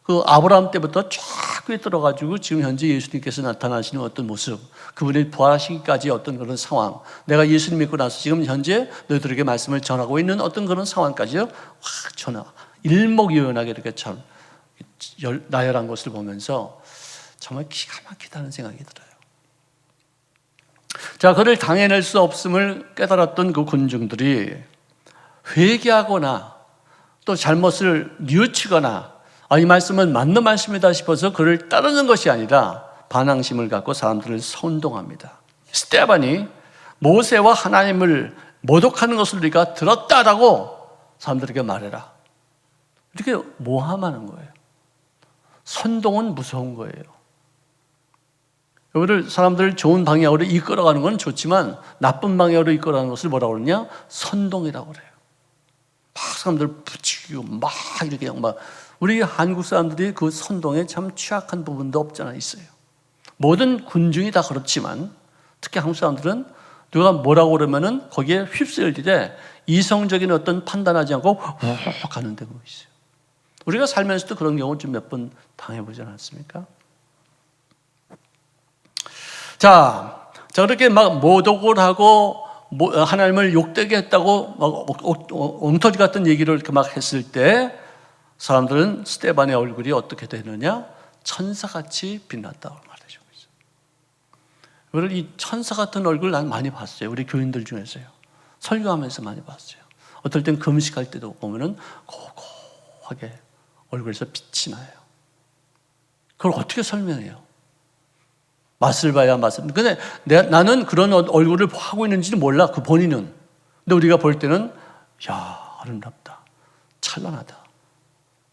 Speaker 6: 그 아브라함 때부터 쫙 꿰뚫어가지고 지금 현재 예수님께서 나타나시는 어떤 모습, 그분이 부활하시기까지 어떤 그런 상황, 내가 예수님 믿고 나서 지금 현재 너희들에게 말씀을 전하고 있는 어떤 그런 상황까지요, 전하 일목요연하게 이렇게 참 나열한 것을 보면서 정말 기가 막히다는 생각이 들어요. 자, 그를 당해낼 수 없음을 깨달았던 그 군중들이 회개하거나 또 잘못을 뉘우치거나 이 말씀은 맞는 말씀이다 싶어서 그를 따르는 것이 아니라 반항심을 갖고 사람들을 선동합니다. 스데반이 모세와 하나님을 모독하는 것을 우리가 들었다라고 사람들에게 말해라, 이렇게 모함하는 거예요. 선동은 무서운 거예요. 여러분들 사람들을 좋은 방향으로 이끌어가는 건 좋지만 나쁜 방향으로 이끌어가는 것을 뭐라고 그러냐? 선동이라고 그래요. 막 사람들 부추기고 막 이렇게 막 우리 한국 사람들이 그 선동에 참 취약한 부분도 없잖아 있어요. 모든 군중이 다 그렇지만 특히 한국 사람들은 누가 뭐라고 그러면은 거기에 휩쓸릴 때 이성적인 어떤 판단하지 않고 가는 데가 있어요. 우리가 살면서도 그런 경우 좀 몇 번 당해보지 않았습니까? 자, 그렇게 막 모독을 하고 하나님을 욕되게 했다고 막 엉터리 같은 얘기를 이렇게 막 했을 때 사람들은 스데반의 얼굴이 어떻게 되느냐? 천사같이 빛났다고 말해주고 있어요. 우리 이 천사 같은 얼굴 난 많이 봤어요. 우리 교인들 중에서요. 설교하면서 많이 봤어요. 어떨 땐 금식할 때도 보면은 고고하게 얼굴에서 빛이 나요. 그걸 어떻게 설명해요? 맛을 봐야 맛을. 근데 나는 그런 얼굴을 하고 있는지는 몰라, 그 본인은. 근데 우리가 볼 때는, 야, 아름답다. 찬란하다.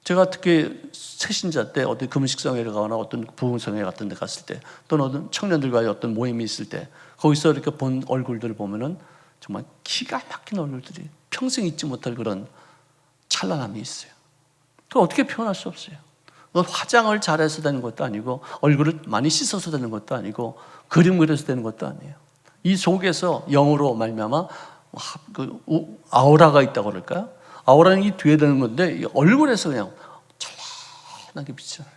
Speaker 6: 제가 특히 새신자 때 어떤 금식성회를 가거나 어떤 부흥성회 같은 데 갔을 때, 또는 어떤 청년들과의 어떤 모임이 있을 때, 거기서 이렇게 본 얼굴들을 보면은 정말 기가 막힌 얼굴들이 평생 잊지 못할 그런 찬란함이 있어요. 그걸 어떻게 표현할 수 없어요. 화장을 잘해서 되는 것도 아니고, 얼굴을 많이 씻어서 되는 것도 아니고, 그림 그려서 되는 것도 아니에요. 이 속에서 영으로 말미암아 아우라가 있다고 그럴까요? 아우라는 이 뒤에 되는 건데, 이 얼굴에서 그냥 찬란하게 빛이 나요.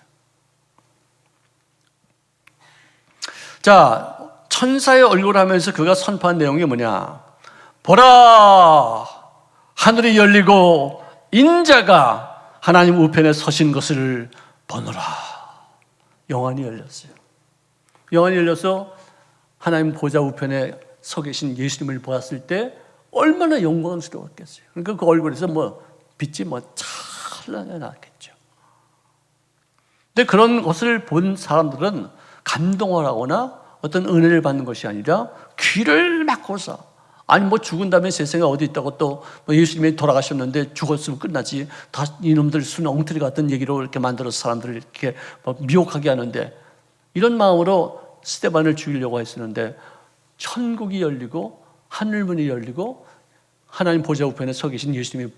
Speaker 6: 자, 천사의 얼굴 하면서 그가 선포한 내용이 뭐냐? 보라! 하늘이 열리고 인자가 하나님 우편에 서신 것을 보노라. 영안이 열렸어요. 영안이 열려서 하나님 보좌 우편에 서 계신 예수님을 보았을 때 얼마나 영광스러웠겠어요. 그러니까 그 얼굴에서 빛이 찬란하게 났겠죠. 근데 그런 것을 본 사람들은 감동을 하거나 어떤 은혜를 받는 것이 아니라 귀를 막고서, 아니 죽은 다음에 세상에 어디 있다고 또 예수님이 돌아가셨는데 죽었으면 끝나지, 다 이놈들 순 엉터리 같은 얘기로 이렇게 만들어서 사람들을 이렇게 미혹하게 하는데, 이런 마음으로 스데반을 죽이려고 했었는데 천국이 열리고 하늘문이 열리고 하나님 보좌 우편에 서 계신 예수님이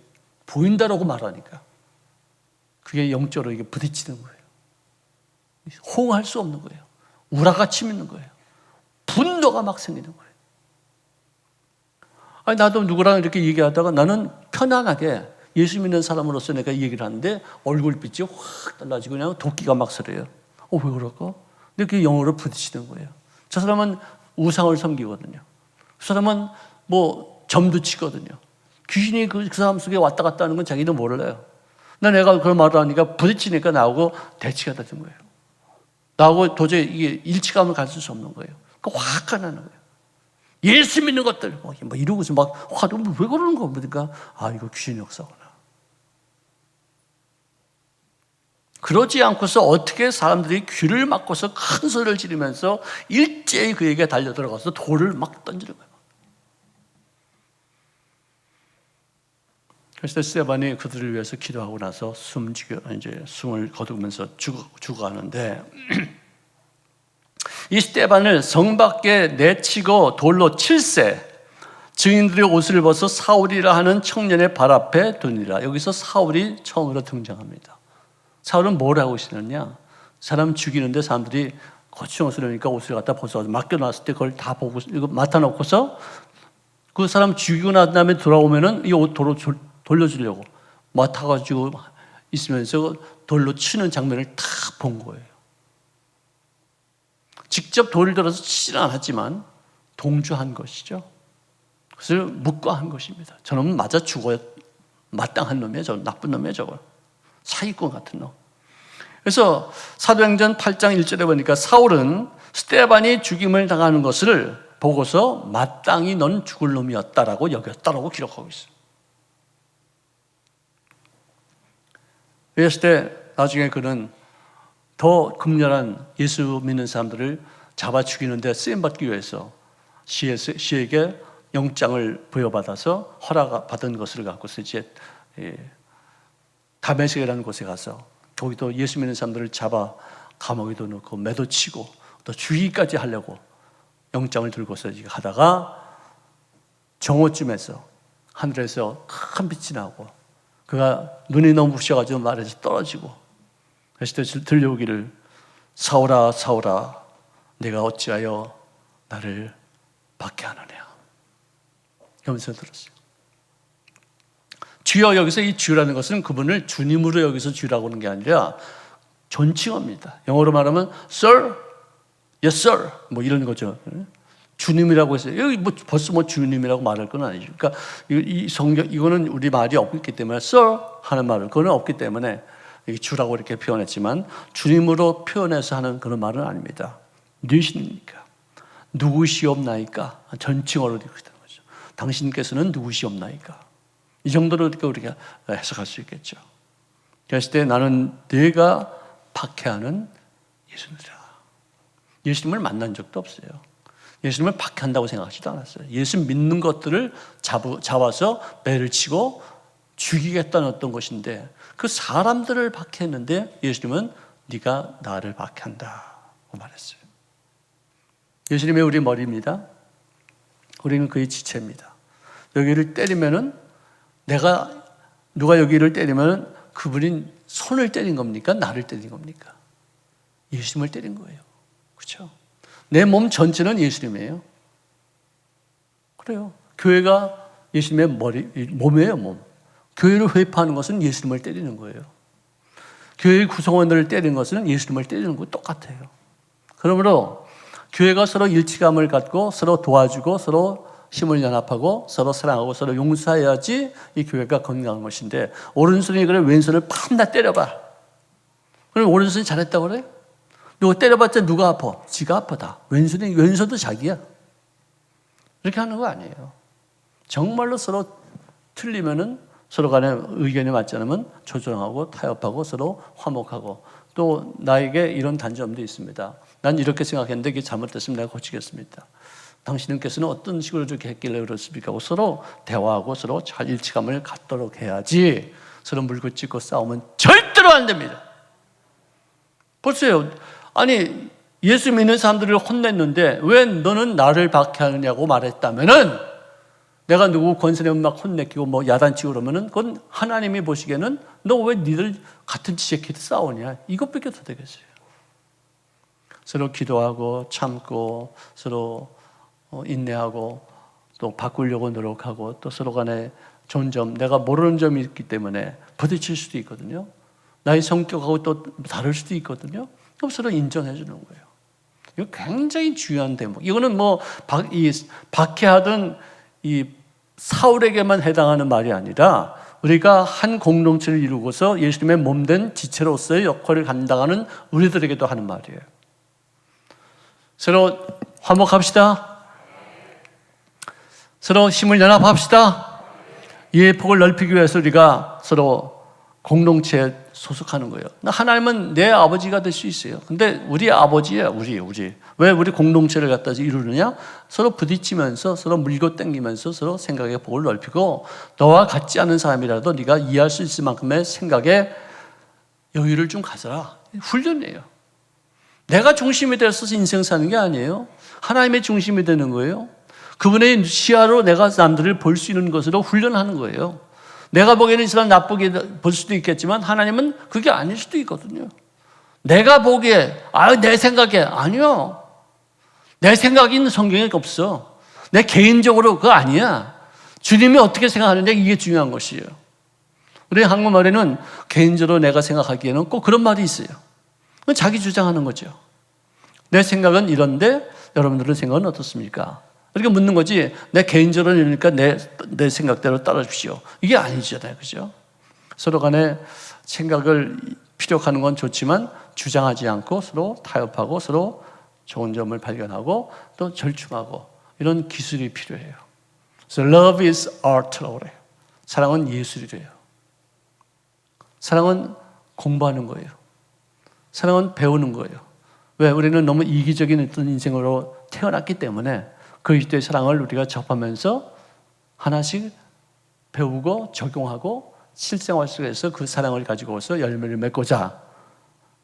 Speaker 6: 보인다라고 말하니까 그게 영적으로 이게 부딪히는 거예요. 호응할 수 없는 거예요. 우라가 치미는 거예요. 분노가 막 생기는 거예요. 아니, 나도 누구랑 이렇게 얘기하다가 나는 편안하게 예수 믿는 사람으로서 내가 얘기를 하는데 얼굴빛이 확 달라지고 그냥 도끼가 막 서려요. 왜 그럴까? 근데 그게 영어로 부딪히는 거예요. 저 사람은 우상을 섬기거든요. 그 사람은 점도 치거든요. 귀신이 그 사람 속에 왔다 갔다 하는 건 자기도 몰라요. 내가 그런 말을 하니까 부딪히니까 나하고 대치가 되는 거예요. 나하고 도저히 이게 일치감을 가질 수 없는 거예요. 그러니까 화가 나는 거예요. 예수 믿는 것들 이러고서 막 화를 왜 그러는 거 보니까 이거 귀신의 역사구나. 그러지 않고서 어떻게 사람들이 귀를 막고서 큰 소리를 지르면서 일제히 그에게 달려들어가서 돌을 막 던지는 거예요. 그래서 스데반이 그들을 위해서 기도하고 나서 숨을 거두면서 죽어가는데 이 스데반을 성 밖에 내치고 돌로 칠세, 증인들의 옷을 벗어 사울이라 하는 청년의 발 앞에 두니라. 여기서 사울이 처음으로 등장합니다. 사울은 뭘 하고 있었느냐? 사람 죽이는데 사람들이 거추장스러우니까 옷을 갖다 벗어서 맡겨놨을 때 그걸 다 보고 이거 맡아놓고서 그 사람 죽이고 난 다음에 돌아오면은 이 옷 도로 돌려주려고 맡아가지고 있으면서 돌로 치는 장면을 다 본 거예요. 직접 돌을 들어서 치지는 않았지만 동조한 것이죠. 그것을 묵과한 것입니다. 저놈은 맞아 죽어야 마땅한 놈이에요. 저 나쁜 놈이에요. 저거 사기꾼 같은 놈. 그래서 사도행전 8장 1절에 보니까 사울은 스데반이 죽임을 당하는 것을 보고서 마땅히 넌 죽을 놈이었다라고 여겼다라고 기록하고 있어요. 그랬을 때 나중에 그는 더 극렬한 예수 믿는 사람들을 잡아 죽이는데 쓰임받기 위해서 시에게 영장을 부여받아서 허락받은 것을 갖고서 이제 다메섹이라는 곳에 가서 거기도 예수 믿는 사람들을 잡아 감옥에도 넣고 매도 치고 또 죽이기까지 하려고 영장을 들고서 하다가 정오쯤에서 하늘에서 큰 빛이 나고 그가 눈이 너무 부셔가지고 말에서 떨어지고 그래서 들려오기를 사울아 사울아 내가 어찌하여 나를 박해하느냐 그러면서 들었어요. 주여, 여기서 이 주라는 것은 그분을 주님으로 여기서 주라고 하는 게 아니라 존칭어입니다. 영어로 말하면 Sir, Yes Sir 이런 거죠. 주님이라고 했어요. 여기 벌써 주님이라고 말할 건 아니죠. 그러니까 이 성경 이거는 우리 말이 없기 때문에 Sir 하는 말은 그거는 없기 때문에 주라고 이렇게 표현했지만 주님으로 표현해서 하는 그런 말은 아닙니다. 누구십니까? 누구시옵나이까? 전칭어로 되는 거죠. 당신께서는 누구시옵나이까? 이 정도로 이렇게 우리가 해석할 수 있겠죠. 그랬을 때 나는 네가 박해하는 예수니라. 예수님을 만난 적도 없어요. 예수님을 박해한다고 생각하지도 않았어요. 예수 믿는 것들을 잡아서 배를 치고 죽이겠다는 어떤 것인데 그 사람들을 박해했는데 예수님은 네가 나를 박해한다고 말했어요. 예수님의 우리 머리입니다. 우리는 그의 지체입니다. 여기를 때리면은 누가 여기를 때리면은 그분이 손을 때린 겁니까? 나를 때린 겁니까? 예수님을 때린 거예요. 그렇죠? 내 몸 전체는 예수님이에요. 그래요. 교회가 예수님의 몸이에요, 몸. 교회를 회파하는 것은 예수님을 때리는 거예요. 교회의 구성원들을 때리는 것은 예수님을 때리는 거 똑같아요. 그러므로 교회가 서로 일치감을 갖고 서로 도와주고 서로 힘을 연합하고 서로 사랑하고 서로 용서해야지 이 교회가 건강한 것인데 오른손이 그래 왼손을 팍나 때려봐. 그럼 오른손이 잘했다고 그래? 누가 때려봤자 누가 아파? 지가 아프다. 왼손도 자기야. 이렇게 하는 거 아니에요. 정말로 서로 틀리면은 서로 간에 의견이 맞지 않으면 조정하고 타협하고 서로 화목하고 또 나에게 이런 단점도 있습니다. 난 이렇게 생각했는데 이게 잘못됐으면 내가 고치겠습니다. 당신께서는 어떤 식으로 이렇게 했길래 그렇습니까? 하고 서로 대화하고 서로 잘 일치감을 갖도록 해야지 서로 물고 찢고 싸우면 절대로 안 됩니다. 보세요. 아니 예수 믿는 사람들을 혼냈는데 왜 너는 나를 박해하느냐고 말했다면은 내가 누구 권세는 막 혼내키고 뭐 야단치고 그러면은 그건 하나님이 보시기에는 너 왜 니들 같은 지체끼리 싸우냐 이것밖에 더 되겠어요. 서로 기도하고 참고 서로 인내하고 또 바꾸려고 노력하고 또 서로 간에 좋은 점 내가 모르는 점이 있기 때문에 부딪힐 수도 있거든요. 나의 성격하고 또 다를 수도 있거든요. 그럼 서로 인정해 주는 거예요. 이거 굉장히 중요한 대목. 이거는 뭐 박해하던 이 사울에게만 해당하는 말이 아니라 우리가 한 공동체를 이루고서 예수님의 몸된 지체로서의 역할을 감당하는 우리들에게도 하는 말이에요. 서로 화목합시다. 서로 힘을 연합합시다. 이해의 폭을 넓히기 위해서 우리가 서로 공동체에 소속하는 거예요. 하나님은 내 아버지가 될 수 있어요. 근데 우리 아버지예요. 우리. 왜 우리 공동체를 갖다 이루느냐? 서로 부딪히면서 서로 물고 땡기면서 서로 생각의 폭을 넓히고 너와 같지 않은 사람이라도 네가 이해할 수 있을 만큼의 생각의 여유를 좀 가져라. 훈련이에요. 내가 중심이 되어서 인생 사는 게 아니에요. 하나님의 중심이 되는 거예요. 그분의 시야로 내가 남들을 볼 수 있는 것으로 훈련하는 거예요. 내가 보기에는 이 사람 나쁘게 볼 수도 있겠지만 하나님은 그게 아닐 수도 있거든요. 내가 보기에 내 생각에 아니요. 내 생각이 있는 성경에 없어. 내 개인적으로 그거 아니야. 주님이 어떻게 생각하느냐 이게 중요한 것이에요. 우리 한국말에는 개인적으로 내가 생각하기에는 꼭 그런 말이 있어요. 그건 자기 주장하는 거죠. 내 생각은 이런데 여러분들의 생각은 어떻습니까? 이렇게 묻는 거지. 내 개인적으로 이러니까 내 생각대로 따라주십시오. 이게 아니잖아요. 그죠? 서로 간에 생각을 피력하는 건 좋지만 주장하지 않고 서로 타협하고 서로 좋은 점을 발견하고 또 절충하고 이런 기술이 필요해요. So love is art라고 그래요. 사랑은 예술이래요. 사랑은 공부하는 거예요. 사랑은 배우는 거예요. 왜? 우리는 너무 이기적인 어떤 인생으로 태어났기 때문에 그리스도의 사랑을 우리가 접하면서 하나씩 배우고 적용하고 실생활 속에서 그 사랑을 가지고서 열매를 맺고자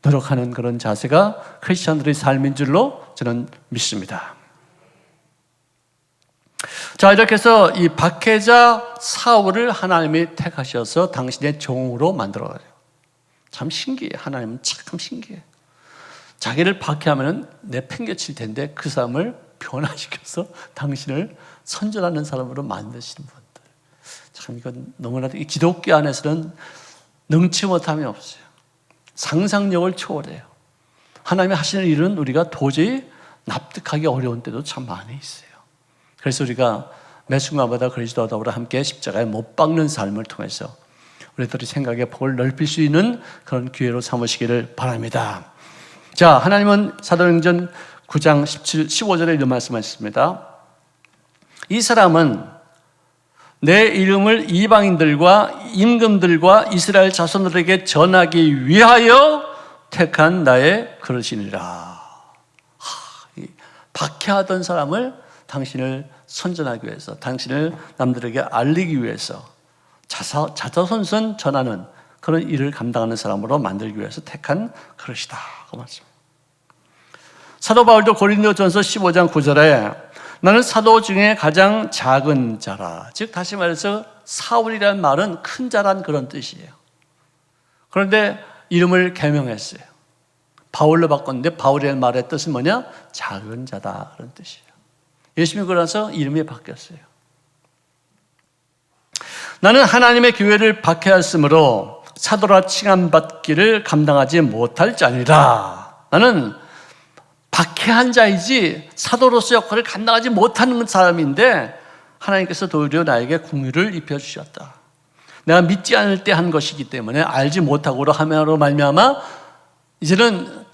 Speaker 6: 노력하는 그런 자세가 크리스천들의 삶인 줄로 저는 믿습니다. 자, 이렇게 해서 이 박해자 사울을 하나님이 택하셔서 당신의 종으로 만들어요. 참 신기해요. 하나님은 참 신기해요. 자기를 박해하면 내팽개칠 텐데 그 사람을 변화시켜서 당신을 선전하는 사람으로 만드시는 분들. 참 이건 너무나도 이 기독교 안에서는 능치 못함이 없어요. 상상력을 초월해요. 하나님이 하시는 일은 우리가 도저히 납득하기 어려운 때도 참 많이 있어요. 그래서 우리가 매 순간마다 그리스도와 더불어 함께 십자가에 못 박는 삶을 통해서 우리들의 생각의 폭을 넓힐 수 있는 그런 기회로 삼으시기를 바랍니다. 자, 하나님은 사도행전 9장 15절에 이런 말씀하셨습니다. 이 사람은 내 이름을 이방인들과 임금들과 이스라엘 자손들에게 전하기 위하여 택한 나의 그릇이니라. 박해하던 사람을 당신을 선전하기 위해서, 당신을 남들에게 알리기 위해서 자자손손 전하는 그런 일을 감당하는 사람으로 만들기 위해서 택한 그릇이다. 그 말씀. 사도 바울도 고린도전서 15장 9절에 나는 사도 중에 가장 작은 자라. 즉 다시 말해서 사울이라는 말은 큰 자란 그런 뜻이에요. 그런데 이름을 개명했어요. 바울로 바꿨는데 바울이라는 말의 뜻은 뭐냐? 작은 자다 그런 뜻이에요. 예수 믿고 나서 이름이 바뀌었어요. 나는 하나님의 교회를 박해하였으므로 사도라 칭함받기를 감당하지 못할 자니라. 나는 박해한 자이지 사도로서 역할을 감당하지 못하는 사람인데 하나님께서 도리어 나에게 긍휼을 입혀주셨다. 내가 믿지 않을 때 한 것이기 때문에 알지 못하고로 함으로 말미암아 이제는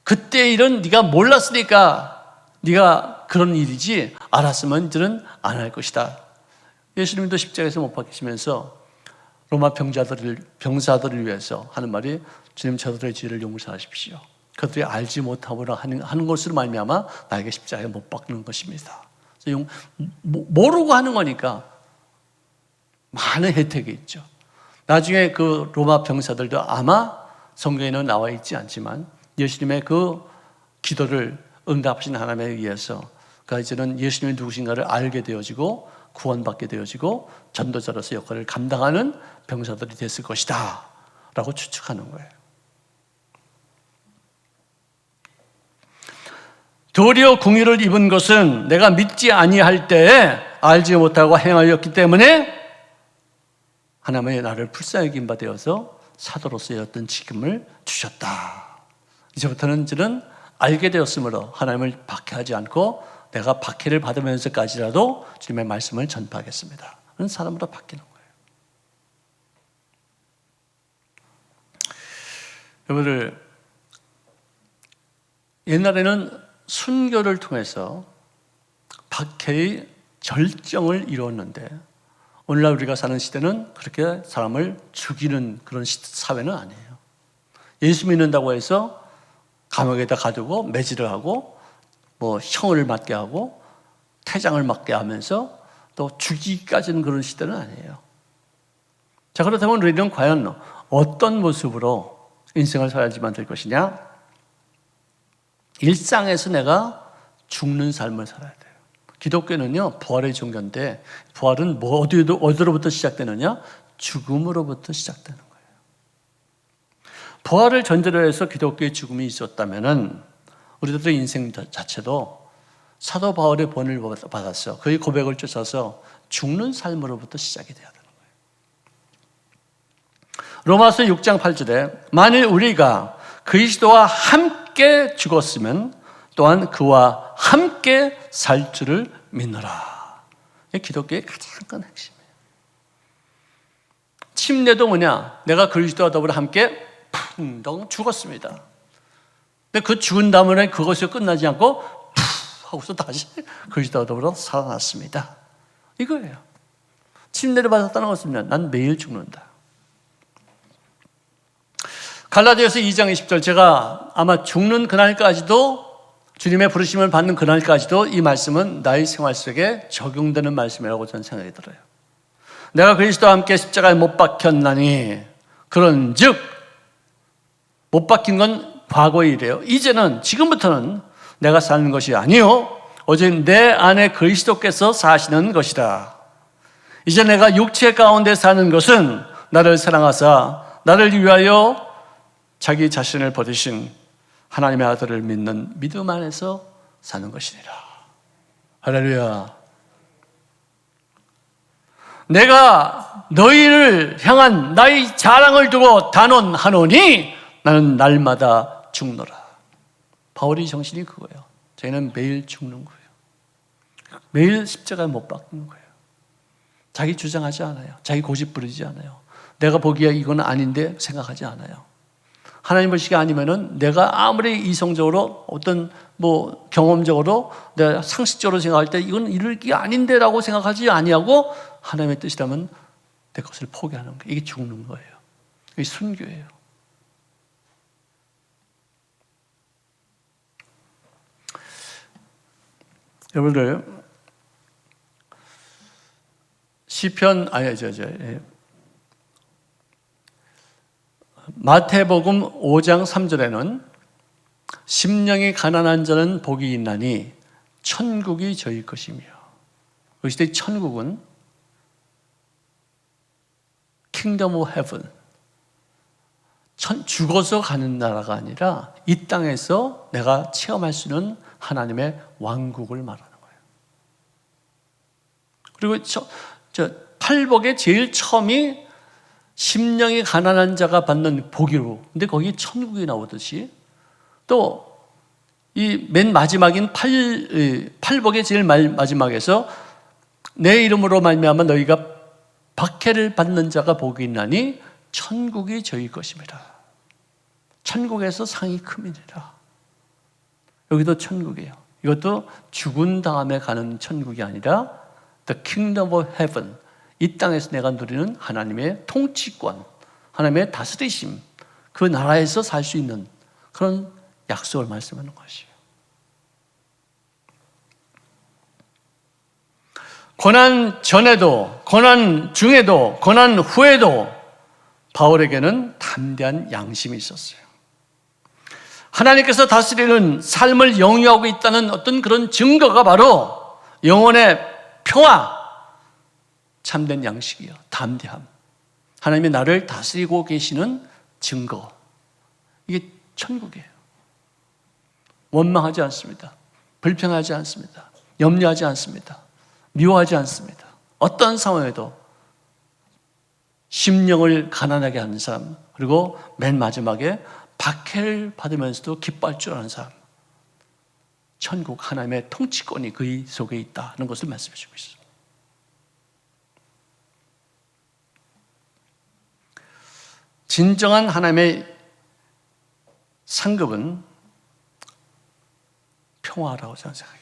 Speaker 6: 그때 일은 네가 몰랐으니까 네가 그런 일이지 알았으면 이제는 안 할 것이다. 예수님도 십자가에서 못 박히시면서 로마 병사들을 위해서 하는 말이 주님 저들의 죄를 용서하십시오. 그들이 알지 못하고라 하는 것으로 말미암아 나에게 십자가에 못 박는 것입니다. 모르고 하는 거니까 많은 혜택이 있죠. 나중에 그 로마 병사들도 아마 성경에는 나와 있지 않지만 예수님의 그 기도를 응답하신 하나님에 의해서 그가 이제는 예수님이 누구신가를 알게 되어지고 구원받게 되어지고 전도자로서 역할을 감당하는 병사들이 됐을 것이다 라고 추측하는 거예요. 도리어 긍휼을 입은 것은 내가 믿지 아니할 때에 알지 못하고 행하였기 때문에 하나님의 나를 불쌍히 여긴 바 되어서 사도로서의 어떤 직임을 주셨다. 이제부터는 저는 알게 되었으므로 하나님을 박해하지 않고 내가 박해를 받으면서까지라도 주님의 말씀을 전파하겠습니다. 그런 사람으로 바뀌는 거예요. 여러분들, 옛날에는 순교를 통해서 박해의 절정을 이루었는데 오늘날 우리가 사는 시대는 그렇게 사람을 죽이는 그런 사회는 아니에요. 예수 믿는다고 해서 감옥에다 가두고 매질을 하고 뭐 형을 맞게 하고 태장을 맞게 하면서 또 죽이기까지는 그런 시대는 아니에요. 자, 그렇다면 우리는 과연 어떤 모습으로 인생을 살아야지만 될 것이냐? 일상에서 내가 죽는 삶을 살아야 돼요. 기독교는요, 부활의 종교인데 부활은 어디로부터 시작되느냐? 죽음으로부터 시작되는 거예요. 부활을 전제로 해서 기독교의 죽음이 있었다면은 우리들의 인생 자체도 사도 바울의 본을 받았어. 그의 고백을 쫓아서 죽는 삶으로부터 시작이 돼야 되는 거예요. 로마서 6장 8절에 만일 우리가 그리스도와 함께 죽었으면 또한 그와 함께 살 줄을 믿노라. 이게 기독교의 가장 큰 핵심이에요. 침례도 뭐냐? 내가 그리스도와 더불어 함께 풍덩 죽었습니다. 근데 그 죽은 다음에 그것이 끝나지 않고 하고서 다시 그리스도와 더불어 살아났습니다. 이거예요. 침례를 받았다는 것은 난 매일 죽는다. 갈라디아서 2장 20절, 제가 아마 죽는 그날까지도 주님의 부르심을 받는 그날까지도 이 말씀은 나의 생활 속에 적용되는 말씀이라고 저는 생각이 들어요. 내가 그리스도와 함께 십자가에 못 박혔나니 그런즉 못 박힌 건 과거의 일이에요. 이제는 지금부터는 내가 사는 것이 아니요 오직 내 안에 그리스도께서 사시는 것이다. 이제 내가 육체 가운데 사는 것은 나를 사랑하사 나를 위하여 자기 자신을 버리신 하나님의 아들을 믿는 믿음 안에서 사는 것이니라. 할렐루야. 내가 너희를 향한 나의 자랑을 두고 단언하노니 나는 날마다 죽노라. 바울의 정신이 그거예요. 저희는 매일 죽는 거예요. 매일 십자가에 못 박는 거예요. 자기 주장하지 않아요. 자기 고집 부리지 않아요. 내가 보기에 이건 아닌데 생각하지 않아요. 하나님 보시기 아니면은 내가 아무리 이성적으로 어떤 뭐 경험적으로 내가 상식적으로 생각할 때 이건 이럴 게 아닌데라고 생각하지 아니하고 하나님의 뜻이라면 내 것을 포기하는 거예요. 이게 죽는 거예요. 이게 순교예요. 여러분들 시편 마태복음 5장 3절에는 심령이 가난한 자는 복이 있나니 천국이 저희 것이며, 그 시대 천국은 킹덤 오브 헤븐, 죽어서 가는 나라가 아니라 이 땅에서 내가 체험할 수 있는 하나님의 왕국을 말하는 거예요. 그리고 팔복의 제일 처음이 심령이 가난한 자가 받는 복이로, 근데 거기 천국이 나오듯이 또 이 맨 마지막인 팔복의 제일 마지막에서 내 이름으로 말미암아 너희가 박해를 받는 자가 복이 있나니 천국이 저희 것입니다. 천국에서 상이 큼이니라. 여기도 천국이에요. 이것도 죽은 다음에 가는 천국이 아니라 The Kingdom of Heaven, 이 땅에서 내가 누리는 하나님의 통치권, 하나님의 다스리심, 그 나라에서 살 수 있는 그런 약속을 말씀하는 것이에요. 고난 전에도, 고난 중에도, 고난 후에도 바울에게는 담대한 양심이 있었어요. 하나님께서 다스리는 삶을 영위하고 있다는 어떤 그런 증거가 바로 영혼의 평화, 참된 양식이요, 담대함. 하나님이 나를 다스리고 계시는 증거. 이게 천국이에요. 원망하지 않습니다. 불평하지 않습니다. 염려하지 않습니다. 미워하지 않습니다. 어떤 상황에도 심령을 가난하게 하는 사람, 그리고 맨 마지막에 박해를 받으면서도 기뻐할 줄 아는 사람, 천국 하나님의 통치권이 그 속에 있다는 것을 말씀해 주고 있습니다. 진정한 하나님의 상급은 평화라고 저는 생각해요.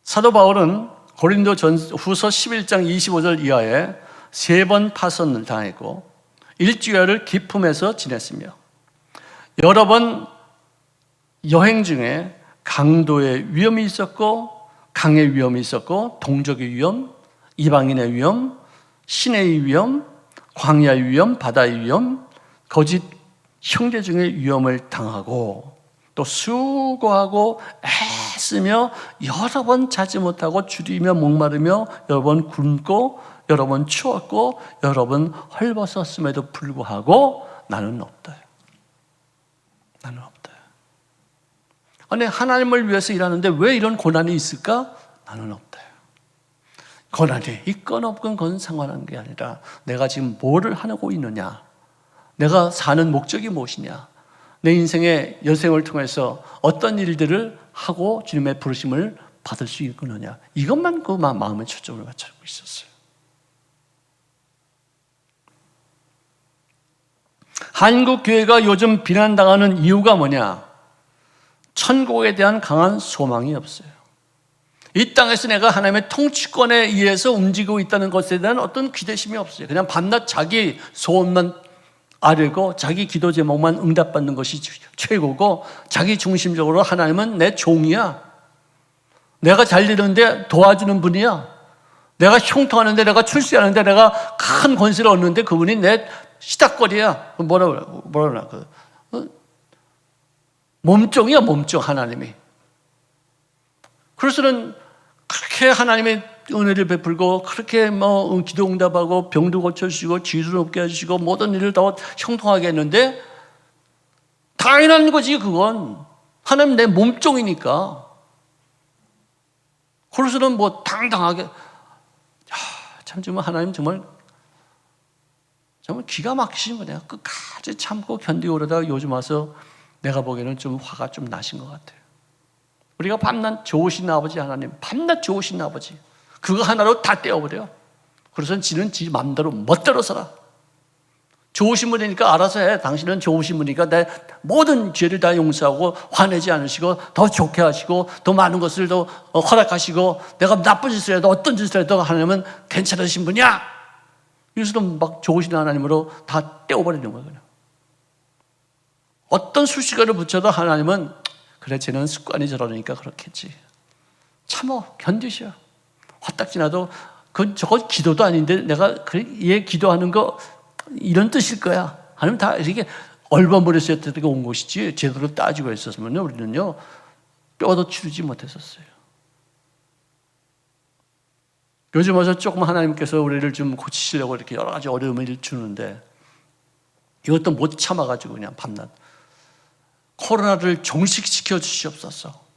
Speaker 6: 사도 바울은 고린도 후서 11장 25절 이하에 3번 파선을 당했고 일주일을 기품에서 지냈으며 여러 번 여행 중에 강도의 위험이 있었고, 강의 위험이 있었고, 동족의 위험, 이방인의 위험, 신의 위험, 광야의 위험, 바다의 위험, 거짓 형제 중의 위험을 당하고 또 수고하고 애쓰며 여러 번 자지 못하고 줄이며 목마르며 여러 번 굶고 여러 번 추웠고 여러 번 헐벗었음에도 불구하고 나는 없다. 나는 없다. 아니, 하나님을 위해서 일하는데 왜 이런 고난이 있을까? 나는 없다. 고난이 있건 없건 그건 상관한 게 아니라 내가 지금 뭐를 하고 있느냐, 내가 사는 목적이 무엇이냐, 내 인생의 여생을 통해서 어떤 일들을 하고 주님의 부르심을 받을 수 있느냐, 이것만 그 마음의 초점을 맞추고 있었어요. 한국 교회가 요즘 비난당하는 이유가 뭐냐? 천국에 대한 강한 소망이 없어요. 이 땅에서 내가 하나님의 통치권에 의해서 움직이고 있다는 것에 대한 어떤 기대심이 없어요. 그냥 밤낮 자기 소원만 아뢰고 자기 기도 제목만 응답받는 것이 최고고, 자기 중심적으로 하나님은 내 종이야, 내가 잘 되는데 도와주는 분이야, 내가 형통하는데, 내가 출세하는데, 내가 큰 권세를 얻는데 그분이 내 시닥거리야. 뭐라 몸종이야, 몸종. 하나님이. 그래서는 그렇게 하나님의 은혜를 베풀고 그렇게 기도 응답하고 병도 고쳐주시고 지수 높게 해주시고 모든 일을 다 형통하게 했는데 당연한 거지. 그건 하나님 내 몸종이니까. 그래서는 당당하게, 참 정말 하나님 정말 기가 막히신 거네요. 끝까지 참고 견디고 그러다가 요즘 와서 내가 보기에는 좀 화가 좀 나신 것 같아요. 우리가 밤낮 좋으신 아버지 하나님, 밤낮 좋으신 아버지, 그거 하나로 다 떼어버려. 그래서 지는 지 마음대로 멋대로 살아. 좋으신 분이니까 알아서 해. 당신은 좋으신 분이니까 내 모든 죄를 다 용서하고 화내지 않으시고 더 좋게 하시고 더 많은 것을 더 허락하시고, 내가 나쁜 짓을 해도 어떤 짓을 해도 하나님은 괜찮으신 분이야. 그래서도 막 좋으신 하나님으로 다 떼어버리는 거예요. 어떤 수식어를 붙여도 하나님은 그래, 쟤는 습관이 저러니까 그렇겠지. 참어, 견디셔. 화딱 지나도 그건 저거 기도도 아닌데 내가 그래, 얘 기도하는 거 이런 뜻일 거야. 아니면 다 이렇게 얼버무려서 이렇게 온 것이지 제대로 따지고 있었으면요, 우리는요 뼈도 치르지 못했었어요. 요즘 와서 조금 하나님께서 우리를 좀 고치시려고 이렇게 여러 가지 어려움을 주는데 이것도 못 참아가지고 그냥 밤낮 코로나를 종식시켜 주시옵소서.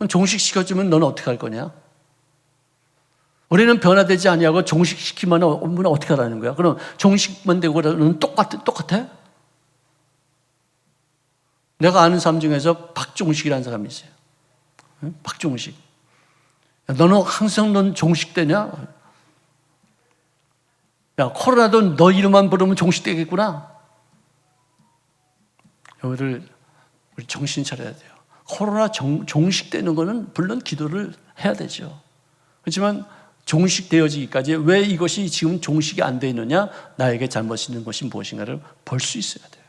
Speaker 6: 종식시켜주면 너는 어떻게 할 거냐? 우리는 변화되지 아니하고 종식시키면 어떻게 하라는 거야? 그럼 종식만 되고 너는 똑같아? 내가 아는 사람 중에서 박종식이라는 사람이 있어요. 박종식. 너는 항상 넌 종식되냐? 야, 코로나도 너 이름만 부르면 종식되겠구나. 여러분들 우리 정신 차려야 돼요. 코로나 종식되는 거는 물론 기도를 해야 되죠. 그렇지만 종식되어지기까지 왜 이것이 지금 종식이 안 되어 있느냐? 나에게 잘못 있는 것이 무엇인가를 볼 수 있어야 돼요.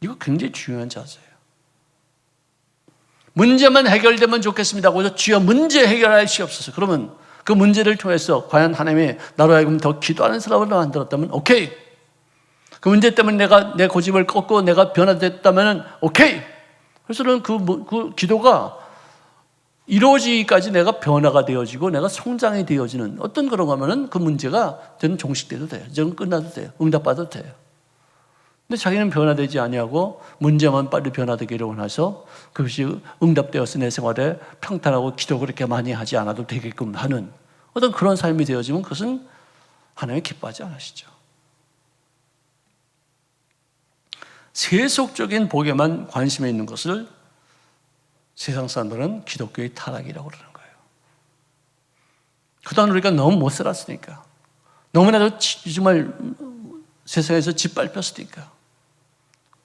Speaker 6: 이거 굉장히 중요한 자세예요. 문제만 해결되면 좋겠습니다 하고 주여 문제 해결할 수 없어서 그러면 그 문제를 통해서 과연 하나님이 나로 하여금 더 기도하는 사람을 만들었다면 오케이. 그 문제 때문에 내가 내 고집을 꺾고 내가 변화됐다면 오케이. 그래서는 그 기도가 이루어지기까지 내가 변화가 되어지고 내가 성장이 되어지는 어떤 그런 거면은 그 문제가 저는 종식돼도 돼요. 저는 끝나도 돼요. 응답받아도 돼요. 근데 자기는 변화되지 아니하고 문제만 빨리 변화되기를 원해서 그것이 응답되어서 내 생활에 평탄하고 기도 그렇게 많이 하지 않아도 되게끔 하는 어떤 그런 삶이 되어지면 그것은 하나님이 기뻐하지 않으시죠. 세속적인 복에만 관심이 있는 것을 세상 사람들은 기독교의 타락이라고 그러는 거예요. 그동안 우리가 너무 못 살았으니까, 너무나도 정말 세상에서 짓밟혔으니까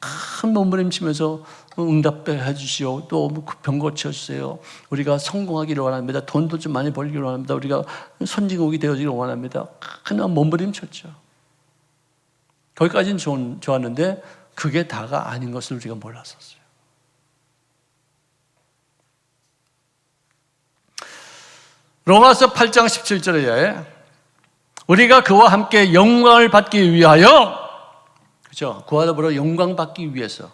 Speaker 6: 큰 몸부림치면서 응답해 주시오, 또 병 고쳐주세요, 우리가 성공하기를 원합니다, 돈도 좀 많이 벌기를 원합니다, 우리가 선진국이 되어지기를 원합니다. 큰 몸부림쳤죠. 거기까지는 좋았는데 그게 다가 아닌 것을 우리가 몰랐었어요. 로마서 8장 17절에 우리가 그와 함께 영광을 받기 위하여, 그렇죠? 그와 더불어 영광 받기 위해서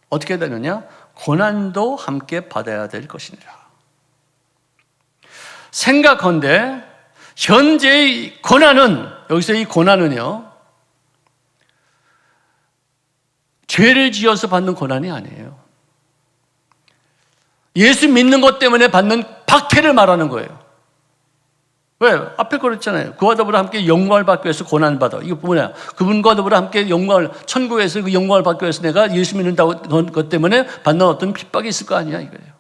Speaker 6: 어떻게 되느냐? 고난도 함께 받아야 될 것이니라. 생각컨대 현재의 고난은, 여기서 이 고난은요, 죄를 지어서 받는 고난이 아니에요. 예수 믿는 것 때문에 받는 박해를 말하는 거예요. 왜? 앞에 그랬잖아요. 그와 더불어 함께 영광을 받기 위해서 고난을 받아. 이거 뭐냐? 그분과 더불어 함께 영광을, 천국에서 그 영광을 받기 위해서 내가 예수 믿는다고 것 때문에 받는 어떤 핍박이 있을 거 아니야, 이거예요.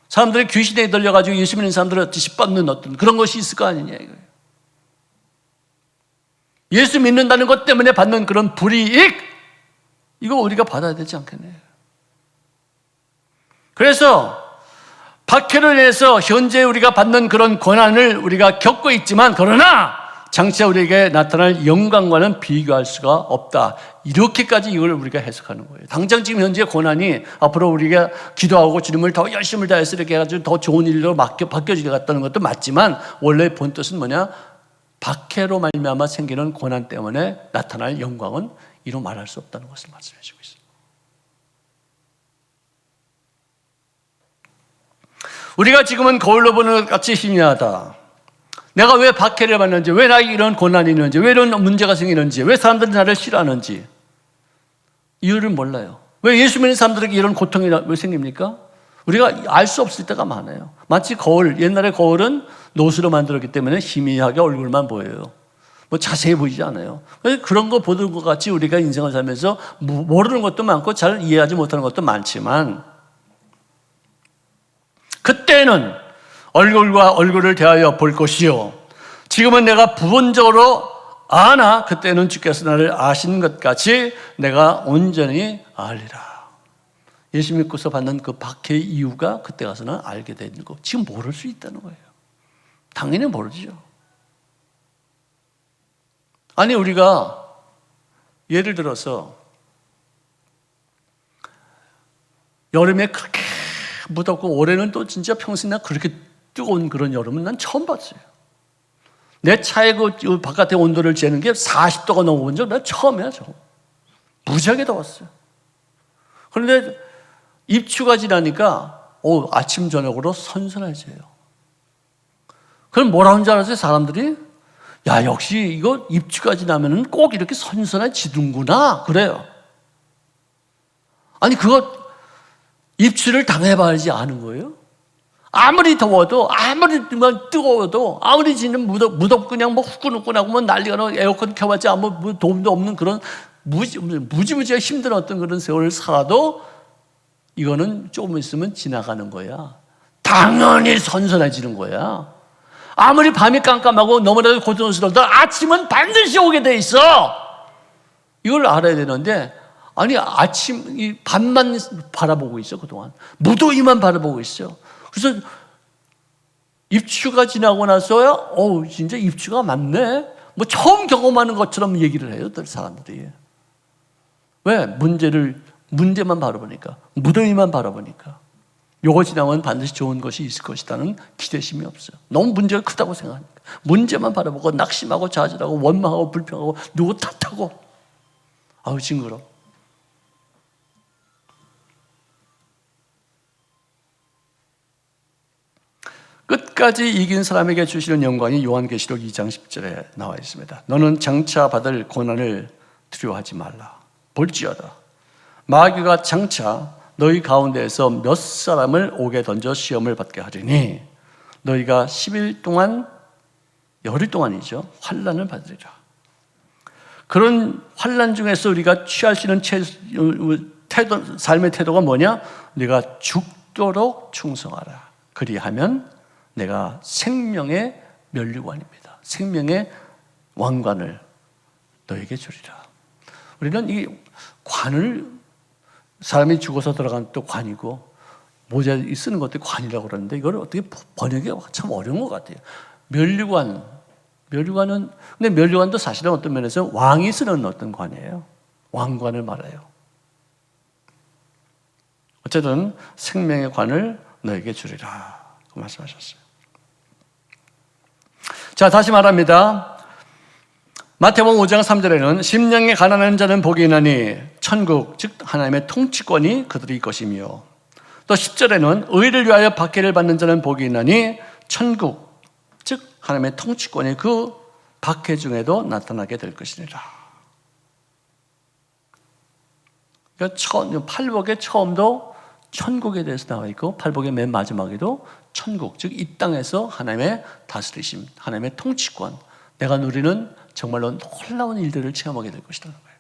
Speaker 6: 사람들이 귀신에 들려가지고 예수 믿는 사람들을 짓밟는 어떤 그런 것이 있을 거 아니냐, 이거예요. 예수 믿는다는 것 때문에 받는 그런 불이익, 이거 우리가 받아야 되지 않겠네요. 그래서 박해로 인해서 현재 우리가 받는 그런 고난을 우리가 겪고 있지만, 그러나 장차 우리에게 나타날 영광과는 비교할 수가 없다. 이렇게까지 이걸 우리가 해석하는 거예요. 당장 지금 현재 고난이 앞으로 우리가 기도하고 주님을 더 열심을 다해서 이렇게 해가지고 더 좋은 일로 바뀌어지겠다는 것도 맞지만, 원래 본 뜻은 뭐냐? 박해로 말미암아 생기는 고난 때문에 나타날 영광은 이로 말할 수 없다는 것을 말씀해 주고 있습니다. 우리가 지금은 거울로 보는 것 같이 희미하다. 내가 왜 박해를 받는지, 왜 나에게 이런 고난이 있는지, 왜 이런 문제가 생기는지, 왜 사람들이 나를 싫어하는지 이유를 몰라요. 왜 예수 믿는 사람들에게 이런 고통이 왜 생깁니까? 우리가 알 수 없을 때가 많아요. 마치 거울, 옛날에 거울은 노수로 만들었기 때문에 희미하게 얼굴만 보여요. 뭐 자세히 보이지 않아요. 그런 거 보는 것 같이 우리가 인생을 살면서 모르는 것도 많고 잘 이해하지 못하는 것도 많지만, 그때는 얼굴과 얼굴을 대하여 볼 것이요, 지금은 내가 부분적으로 아나 그때는 주께서 나를 아신 것 같이 내가 온전히 알리라. 예수 믿고서 받는 그 박해의 이유가 그때 가서는 알게 되는 거. 지금 모를 수 있다는 거예요. 당연히 모르죠. 아니, 우리가 예를 들어서 여름에 그렇게 무덥고 올해는 또 진짜 평생 나 그렇게 뜨거운 그런 여름은 난 처음 봤어요. 내 차의 그 바깥의 온도를 재는 게 40도가 넘어본 적 난 처음이야. 저거. 무지하게 더웠어요. 그런데 입추가 지나니까 아침 저녁으로 선선해져요. 그럼 뭐라는 줄 알았어요? 사람들이 야 역시 이거 입추가 지나면은 꼭 이렇게 선선해지는구나 그래요. 아니 그거 입추를 당해봐야지 아는 거예요. 아무리 더워도 아무리 뜨거워도 아무리 진짜 무덥고 그냥 뭐 후끈후끈하고 뭐 난리가 나고 에어컨 켜봤자 아무 도움도 없는 그런 무지무지하게 힘든 어떤 그런 세월을 살아도 이거는 조금 있으면 지나가는 거야. 당연히 선선해지는 거야. 아무리 밤이 깜깜하고 너무나도 고통스러워도 아침은 반드시 오게 돼 있어. 이걸 알아야 되는데 아니 아침 밤만 바라보고 있어. 그동안 무더위만 바라보고 있어. 그래서 입추가 지나고 나서야 진짜 입추가 맞네 뭐 처음 경험하는 것처럼 얘기를 해요. 사람들이. 왜? 문제만 바라보니까, 무더위만 바라보니까 요거 지나면 반드시 좋은 것이 있을 것이라는 기대심이 없어요. 너무 문제가 크다고 생각하니까 문제만 바라보고 낙심하고 좌절하고 원망하고 불평하고 누구 탓하고 아우 징그러. 끝까지 이긴 사람에게 주시는 영광이 요한계시록 2장 10절에 나와 있습니다. 너는 장차 받을 고난을 두려워하지 말라. 볼지어다 마귀가 장차 너희 가운데에서 몇 사람을 옥에 던져 시험을 받게 하리니 너희가 10일 동안 열흘 동안이죠 환난을 받으리라. 그런 환난 중에서 우리가 취할 수 있는 삶의 태도가 뭐냐? 네가 죽도록 충성하라. 그리하면 내가 생명의 면류관입니다. 생명의 왕관을 너에게 주리라. 우리는 이 관을 사람이 죽어서 들어간 또 관이고 모자 쓰는 것도 관이라고 그러는데 이걸 어떻게 번역이 참 어려운 것 같아요. 면류관은 근데 면류관도 사실은 어떤 면에서 왕이 쓰는 어떤 관이에요. 왕관을 말해요. 어쨌든 생명의 관을 너에게 주리라 그 말씀하셨어요. 자 다시 말합니다. 마태복음 5장 3절에는 심령에 가난한 자는 복이 있나니 천국 즉 하나님의 통치권이 그들의 것이며 또 10절에는 의를 위하여 박해를 받는 자는 복이 있나니 천국 즉 하나님의 통치권이 그 박해 중에도 나타나게 될 것이니라. 그러니까 팔복의 처음도 천국에 대해서 나와 있고 팔복의 맨 마지막에도 천국 즉 이 땅에서 하나님의 다스리심 하나님의 통치권 내가 누리는 정말로 놀라운 일들을 체험하게 될 것이라는 거예요.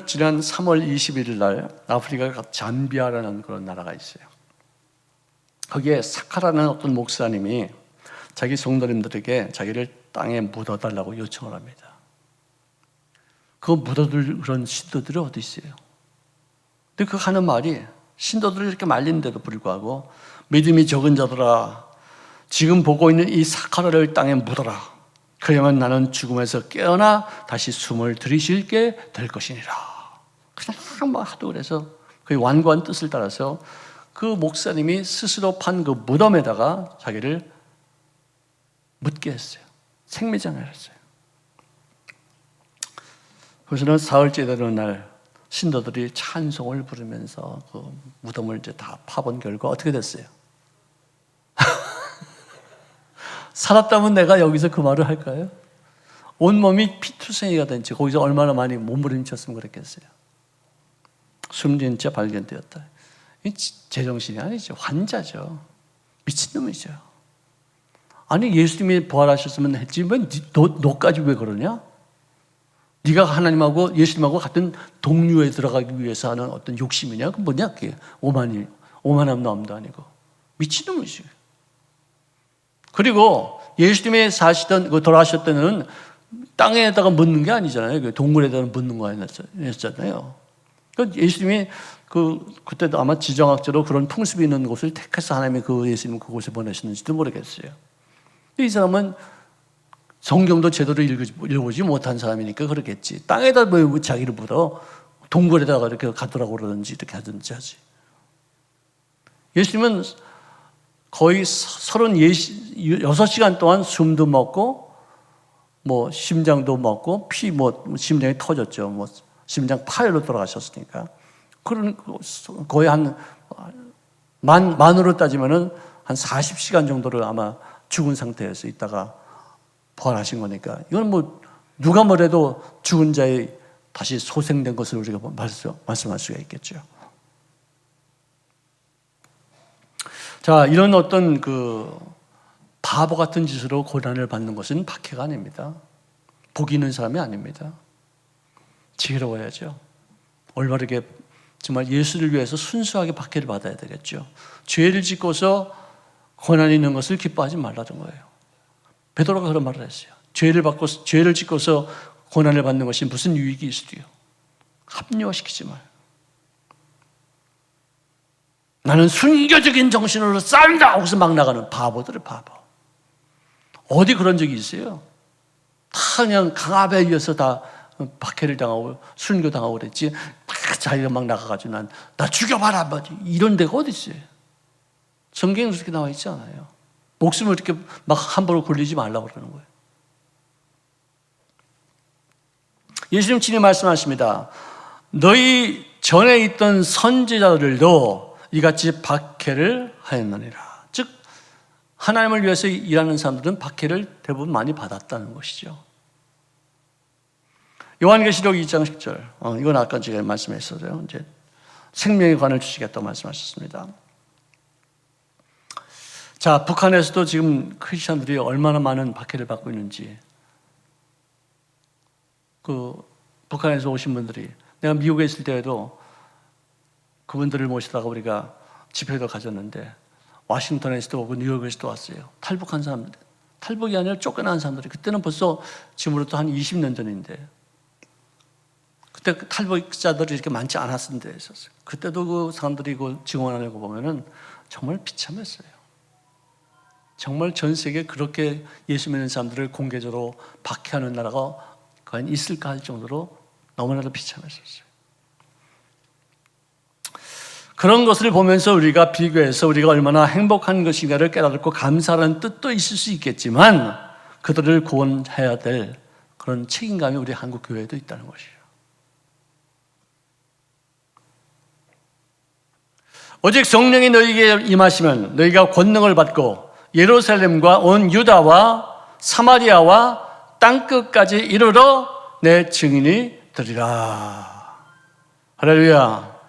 Speaker 6: 지난 3월 21일 날 아프리카 잠비아라는 그런 나라가 있어요. 거기에 사카라는 어떤 목사님이 자기 성도님들에게 자기를 땅에 묻어달라고 요청을 합니다. 그거 묻어둘 그런 신도들이 어디 있어요? 근데 그 하는 말이 신도들을 이렇게 말리는데도 불구하고 믿음이 적은 자들아 지금 보고 있는 이 사카라를 땅에 묻어라. 그러면 나는 죽음에서 깨어나 다시 숨을 들이쉴게 될 것이니라. 그냥 막 하도 그래서 그 완고한 뜻을 따라서 그 목사님이 스스로 판 그 무덤에다가 자기를 묻게 했어요. 생매장을 했어요. 그래서는 사흘째 되는 날 신도들이 찬송을 부르면서 그 무덤을 이제 다 파본 결과 어떻게 됐어요? 살았다면 내가 여기서 그 말을 할까요? 온몸이 피투성이가 된 채 거기서 얼마나 많이 몸부림쳤으면 그랬겠어요. 숨진 채 발견되었다. 이 제정신이 아니죠. 환자죠. 미친놈이죠. 아니 예수님이 부활하셨으면 했지 왜 너까지 왜 그러냐? 네가 하나님하고 예수님하고 같은 동류에 들어가기 위해서 하는 어떤 욕심이냐? 그 뭐냐? 그게 오만한 마음도 아니고 미친놈이지. 그리고 예수님이 돌아가셨던 때는 땅에다가 묻는 게 아니잖아요. 동물에다가 묻는 거 아니었잖아요. 예수님이 그때도 아마 지정학적으로 그런 풍습이 있는 곳을 택해서 하나님이 예수님 그곳에 보내셨는지도 모르겠어요. 이 사람은 성경도 제대로 읽어보지 못한 사람이니까 그러겠지. 땅에다 뭐 자기를 묻어 동굴에다가 이렇게 가두라고 그러든지 이렇게 하든지 하지. 예수님은 거의 36시간 동안 숨도 먹고 뭐 심장도 먹고 심장이 터졌죠. 뭐 심장 파열로 돌아가셨으니까. 그런 거의 만으로 따지면은 한 40시간 정도를 아마 죽은 상태에서 있다가 부활하신 거니까 이건 뭐 누가 뭐래도 죽은 자의 다시 소생된 것을 우리가 말씀할 수가 있겠죠. 자, 이런 어떤 그 바보 같은 짓으로 고난을 받는 것은 박해가 아닙니다. 복이 있는 사람이 아닙니다. 지혜로워야죠. 올바르게 정말 예수를 위해서 순수하게 박해를 받아야 되겠죠. 죄를 짓고서 고난이 있는 것을 기뻐하지 말라는 거예요. 베드로가 그런 말을 했어요. 죄를 짓고서 고난을 받는 것이 무슨 유익이 있으리요? 합리화시키지 말. 나는 순교적인 정신으로 싸운다 하고서 막 나가는 바보들을 바보. 어디 그런 적이 있어요? 다 그냥 강압에 의해서 다 박해를 당하고 순교당하고 그랬지. 막 자기가 막 나가가지고 나 죽여봐라 이런 데가 어디 있어요? 성경에 그렇게 나와 있지 않아요. 목숨을 이렇게 막 함부로 굴리지 말라고 그러는 거예요. 예수님 친히 말씀하십니다. 너희 전에 있던 선지자들도 이같이 박해를 하였느니라. 즉 하나님을 위해서 일하는 사람들은 박해를 대부분 많이 받았다는 것이죠. 요한계시록 2장 10절. 이건 아까 제가 말씀했었어요. 이제 생명의 관을 주시겠다고 말씀하셨습니다. 자, 북한에서도 지금 크리스천들이 얼마나 많은 박해를 받고 있는지, 그 북한에서 오신 분들이, 내가 미국에 있을 때에도 그분들을 모시다가 우리가 집회도 가졌는데 워싱턴에서도 오고 뉴욕에서도 왔어요. 탈북한 사람들, 탈북이 아니라 쫓겨난 사람들이, 그때는 벌써 지금으로부터 한 20년 전인데 그때 탈북자들이 이렇게 많지 않았을 때 있었어요. 그때도 그 사람들이 그 증언하는 거 보면은 정말 비참했어요. 정말 전 세계에 그렇게 예수 믿는 사람들을 공개적으로 박해하는 나라가 과연 있을까 할 정도로 너무나도 비참했었어요. 그런 것을 보면서 우리가 비교해서 우리가 얼마나 행복한 것인가를 깨닫고 감사하는 뜻도 있을 수 있겠지만 그들을 구원해야 될 그런 책임감이 우리 한국 교회에도 있다는 것이에요. 오직 성령이 너희에게 임하시면 너희가 권능을 받고 예루살렘과 온 유다와 사마리아와 땅끝까지 이르러 내 증인이 되리라. 할렐루야.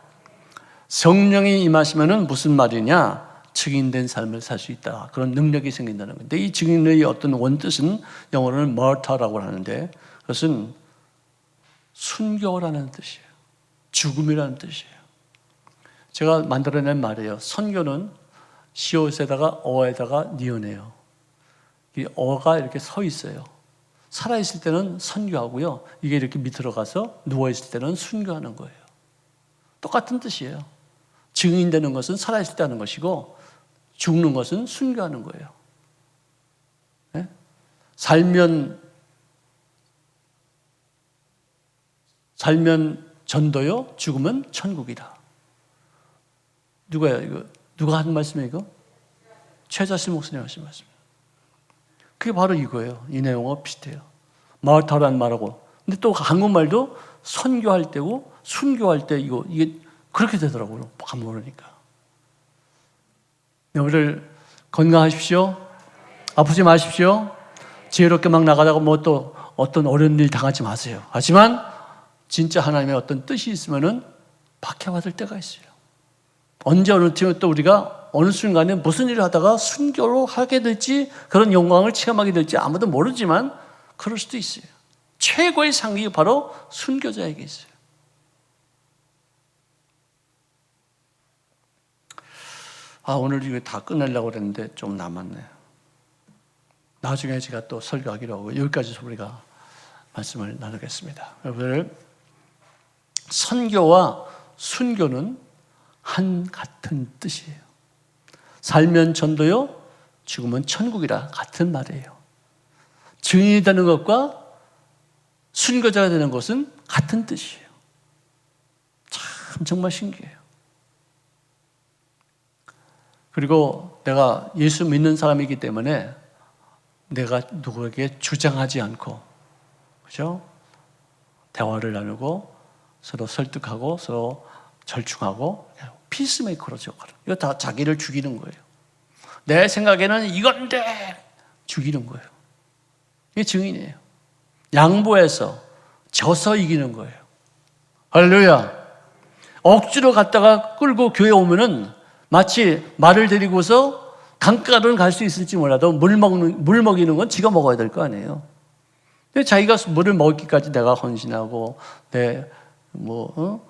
Speaker 6: 성령이 임하시면은 무슨 말이냐? 증인된 삶을 살 수 있다. 그런 능력이 생긴다는 건데, 이 증인의 어떤 원뜻은 영어로는 martyr라고 하는데 그것은 순교라는 뜻이에요. 죽음이라는 뜻이에요. 제가 만들어낸 말이에요. 선교는 시옷에다가 어에다가 니은이에요. 이 어가 이렇게 서 있어요. 살아있을 때는 선교하고요, 이게 이렇게 밑으로 가서 누워있을 때는 순교하는 거예요. 똑같은 뜻이에요. 증인되는 것은 살아있을 때 하는 것이고 죽는 것은 순교하는 거예요. 네? 살면 전도요, 죽으면 천국이다. 누가요? 이거 누가 한 말씀이에요? 이거 최자실 목사님 하신 말씀이에요. 그게 바로 이거예요. 이 내용과 비슷해요. 마르타라는 말하고. 근데 또 한국말도 선교할 때고 순교할 때 이게 그렇게 되더라고요. 밥 모르니까. 여러분들 건강하십시오. 아프지 마십시오. 지혜롭게 막 나가다가 뭐 또 어떤 어려운 일 당하지 마세요. 하지만 진짜 하나님의 어떤 뜻이 있으면은 박해받을 때가 있어요. 언제 어느 틈에 또 우리가 어느 순간에 무슨 일을 하다가 순교로 하게 될지, 그런 영광을 체험하게 될지 아무도 모르지만 그럴 수도 있어요. 최고의 상이 바로 순교자에게 있어요. 오늘 이거 다 끝내려고 그랬는데 좀 남았네요. 나중에 제가 또 설교하기로 하고 여기까지 우리가 말씀을 나누겠습니다. 여러분들, 선교와 순교는 한 같은 뜻이에요. 살면 전도요, 죽으면 천국이라 같은 말이에요. 증인이 되는 것과 순교자가 되는 것은 같은 뜻이에요. 참 정말 신기해요. 그리고 내가 예수 믿는 사람이기 때문에 내가 누구에게 주장하지 않고, 그죠? 대화를 나누고 서로 설득하고 서로 절충하고 피스메이커로서 역할을. 이거 다 자기를 죽이는 거예요. 내 생각에는 이건데 죽이는 거예요. 이게 증인이에요. 양보해서 져서 이기는 거예요. 할렐루야. 억지로 갔다가 끌고 교회 오면은 마치 말을 데리고서 강가로는 갈 수 있을지 몰라도 물 먹이는 건 지가 먹어야 될 거 아니에요. 근데 자기가 물을 먹기까지 내가 헌신하고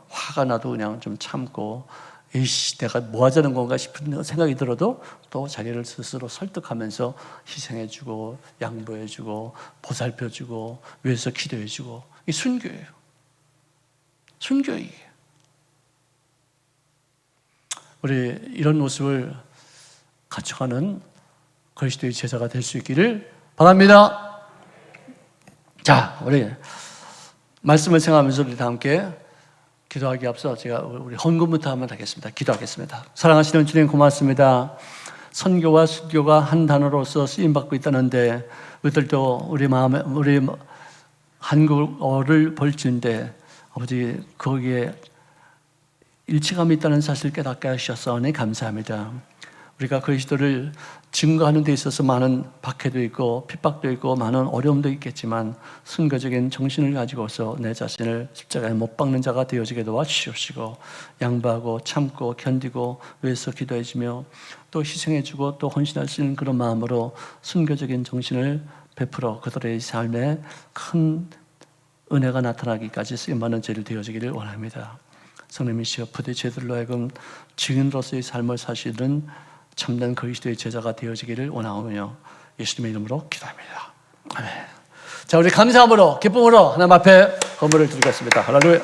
Speaker 6: 화가 나도 그냥 좀 참고 에이씨 내가 뭐 하자는 건가 싶은 생각이 들어도 또 자기를 스스로 설득하면서 희생해주고 양보해주고 보살펴주고 위해서 기도해주고 이게 순교예요. 순교이에요. 우리 이런 모습을 갖춰가는 그리스도의 제자가 될 수 있기를 바랍니다. 자, 우리 말씀을 생각하면서 우리 다 함께 기도하기 앞서 제가 우리 헌금부터 한번 하겠습니다. 기도하겠습니다. 사랑하시는 주님 고맙습니다. 선교와 순교가 한 단어로서 쓰임받고 있다는데 우리들도 우리 마음에 우리 한국어를 볼지인데 아버지 거기에 일치감이 있다는 사실을 깨닫게 하셨사오니 감사합니다. 우리가 그리스도를 증거하는 데 있어서 많은 박해도 있고 핍박도 있고 많은 어려움도 있겠지만 순교적인 정신을 가지고서 내 자신을 십자가에 못 박는 자가 되어지게 도와주시옵시고 양보하고 참고 견디고 위해서 기도해주며 또 희생해주고 또 헌신할 수 있는 그런 마음으로 순교적인 정신을 베풀어 그들의 삶에 큰 은혜가 나타나기까지 쓰임받는 죄를 되어지기를 원합니다. 성령이시여 부디 제들로 하여금 증인으로서의 삶을 사시는 참된 그리스도의 제자가 되어지기를 원하오며 예수님의 이름으로 기도합니다. 아멘. 자, 우리 감사함으로 기쁨으로 하나님 앞에 건물을 드리겠습니다. 할렐루야.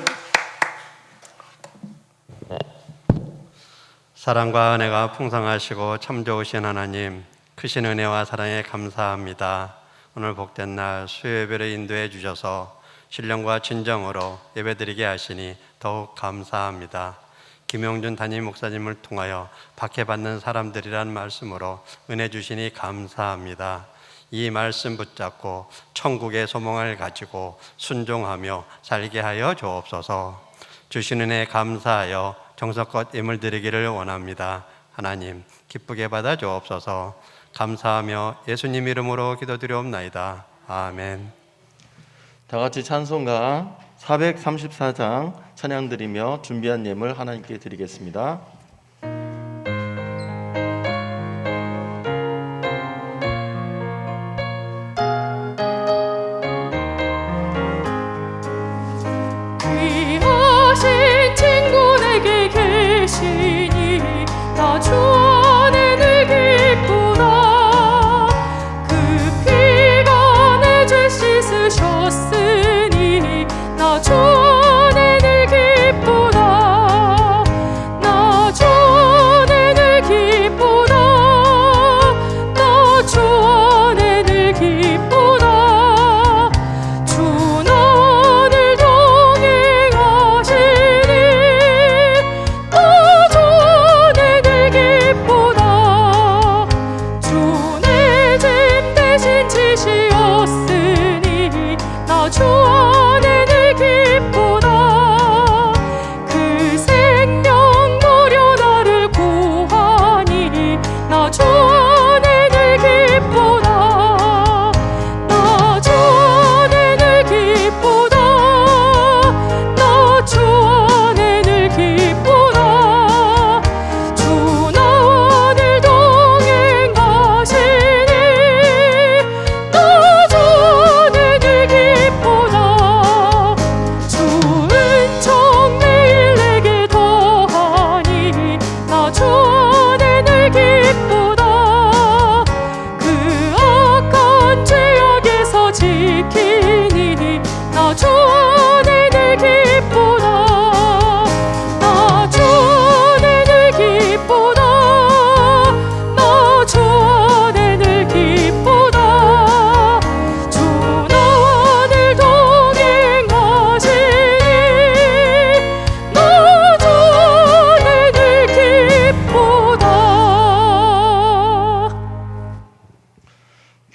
Speaker 7: 사랑과 은혜가 풍성하시고 참 좋으신 하나님, 크신 은혜와 사랑에 감사합니다. 오늘 복된 날 수요예배를 인도해 주셔서 신령과 진정으로 예배드리게 하시니 더욱 감사합니다. 김용준 담임 목사님을 통하여 박해받는 사람들이란 말씀으로 은혜 주시니 감사합니다. 이 말씀 붙잡고 천국의 소망을 가지고 순종하며 살게 하여 주옵소서. 주신 은혜 감사하여 정성껏 예물 드리기를 원합니다. 하나님 기쁘게 받아 주옵소서. 감사하며 예수님 이름으로 기도드리옵나이다. 아멘.
Speaker 3: 다 같이 찬송가 434장 찬양 드리며 준비한 예물 하나님께 드리겠습니다.
Speaker 4: 귀하신 친구 내게 계시니 나 주 안에 늘 기쁘다. 그 피가 내 죄 씻으셨으니 나 주 안에 늘 기쁘다. 나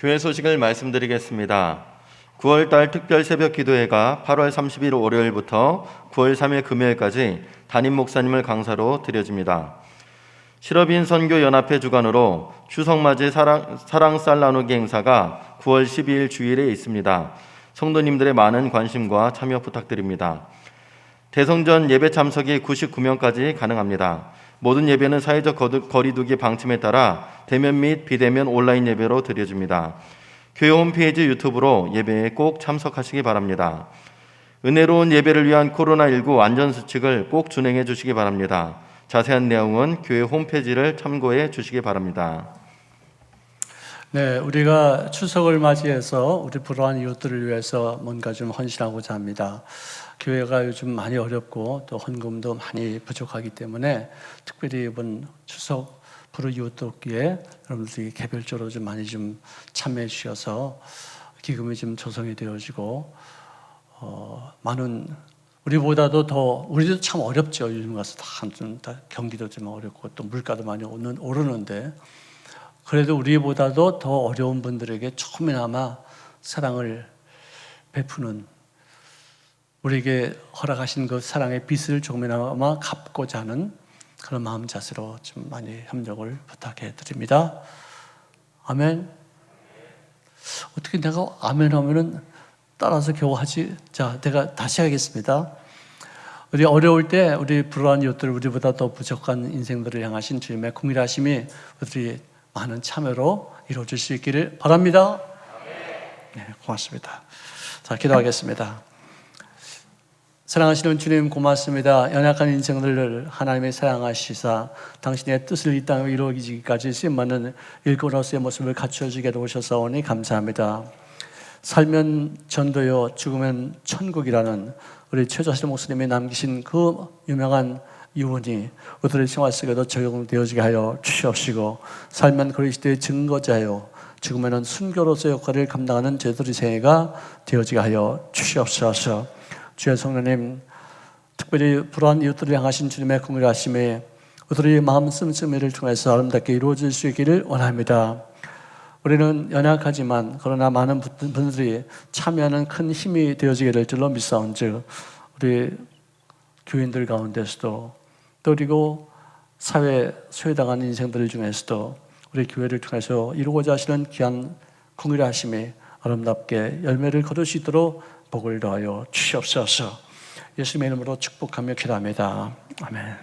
Speaker 3: 교회 소식을 말씀드리겠습니다. 9월달 특별 새벽 기도회가 8월 30일 월요일부터 9월 3일 금요일까지 담임 목사님을 강사로 드려집니다. 실업인 선교연합회 주관으로 추석맞이 사랑쌀 나누기 행사가 9월 12일 주일에 있습니다. 성도님들의 많은 관심과 참여 부탁드립니다. 대성전 예배 참석이 99명까지 가능합니다. 모든 예배는 사회적 거리두기 방침에 따라 대면 및 비대면 온라인 예배로 드려집니다. 교회 홈페이지 유튜브로 예배에 꼭 참석하시기 바랍니다. 은혜로운 예배를 위한 코로나19 안전수칙을 꼭 준행해 주시기 바랍니다. 자세한 내용은 교회 홈페이지를 참고해 주시기 바랍니다.
Speaker 6: 네, 우리가 추석을 맞이해서 우리 불우한 이웃들을 위해서 뭔가 좀 헌신하고자 합니다. 교회가 요즘 많이 어렵고 또 헌금도 많이 부족하기 때문에 특별히 이번 추석 불우 이웃돕기에 여러분들이 개별적으로 좀 많이 좀 참여해 주셔서 기금이 좀 조성이 되어지고 많은 우리보다도 더 우리도 참 어렵죠. 요즘 가서 다 경기도 좀 어렵고 또 물가도 많이 오르는데 그래도 우리보다도 더 어려운 분들에게 조금이나마 사랑을 베푸는 우리에게 허락하신 그 사랑의 빚을 조금이나마 갚고자 하는 그런 마음 자세로 좀 많이 협력을 부탁해 드립니다. 아멘. 어떻게 내가 아멘 하면은 따라서 겨우 하지? 자, 내가 다시 하겠습니다. 우리 어려울 때 우리 불우한 이웃들 우리보다 더 부족한 인생들을 향하신 주님의 긍휼하심이 우리 많은 참여로 이루어질 수 있기를 바랍니다. 네, 고맙습니다. 자, 기도하겠습니다. 사랑하시는 주님 고맙습니다. 연약한 인생들을 하나님의 사랑하시사 당신의 뜻을 이 땅에 이루어지기까지 쓰임받는 일꾼으로서의 모습을 갖춰주게 도우셔서오니 감사합니다. 살면 전도요 죽으면 천국이라는 우리 최조실 목사님이 남기신 그 유명한 유언이 우리들의 생활 속에도 적용되어지게 하여 주시옵시고 살면 그리스도의 증거자요 죽으면 순교로서의 역할을 감당하는 저희들의 생애가 되어지게 하여 주시옵소서. 주의 성령님, 특별히 불우한 이웃들을 향하신 주님의 긍휼하심에 우리의 마음 씀씀이를 통해서 아름답게 이루어질 수 있기를 원합니다. 우리는 연약하지만 그러나 많은 분들이 참여하는 큰 힘이 되어지게 될 줄로 믿사온즉 우리 교인들 가운데서도 또 그리고 사회 소외당한 인생들 중에서도 우리 교회를 통해서 이루고자 하시는 귀한 긍휼하심이 아름답게 열매를 거둘 수 있도록 복을 더하여 주시옵소서. 예수님의 이름으로 축복하며 기도합니다. 아멘.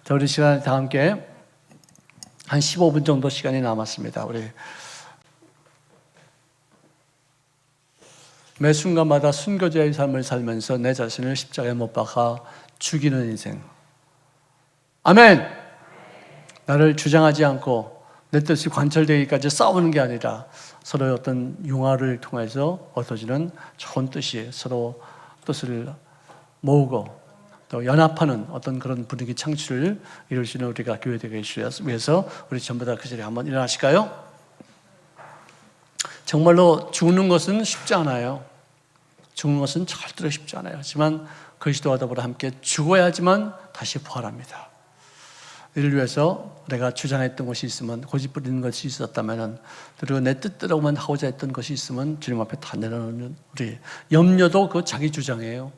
Speaker 6: 자, 우리 시간에 다 함께 한 15분 정도 시간이 남았습니다. 우리 매 순간마다 순교자의 삶을 살면서 내 자신을 십자가에 못 박아 죽이는 인생. 아멘. 나를 주장하지 않고 내 뜻이 관철되기까지 싸우는 게 아니라 서로의 어떤 융화를 통해서 얻어지는 좋은 뜻이 서로 뜻을 모으고 또 연합하는 어떤 그런 분위기 창출을 이룰 수 있는 우리가 교회 되기 위해서 우리 전부 다 그 자리에 한번 일어나실까요? 정말로 죽는 것은 쉽지 않아요. 죽는 것은 절대로 쉽지 않아요. 하지만 그리스도와 더불어 함께 죽어야지만 다시 부활합니다. 이를 위해서 내가 주장했던 것이 있으면 고집 부리는 것이 있었다면 그리고 내 뜻대로만 하고자 했던 것이 있으면 주님 앞에 다 내려놓는 우리 염려도 그 자기 주장이에요.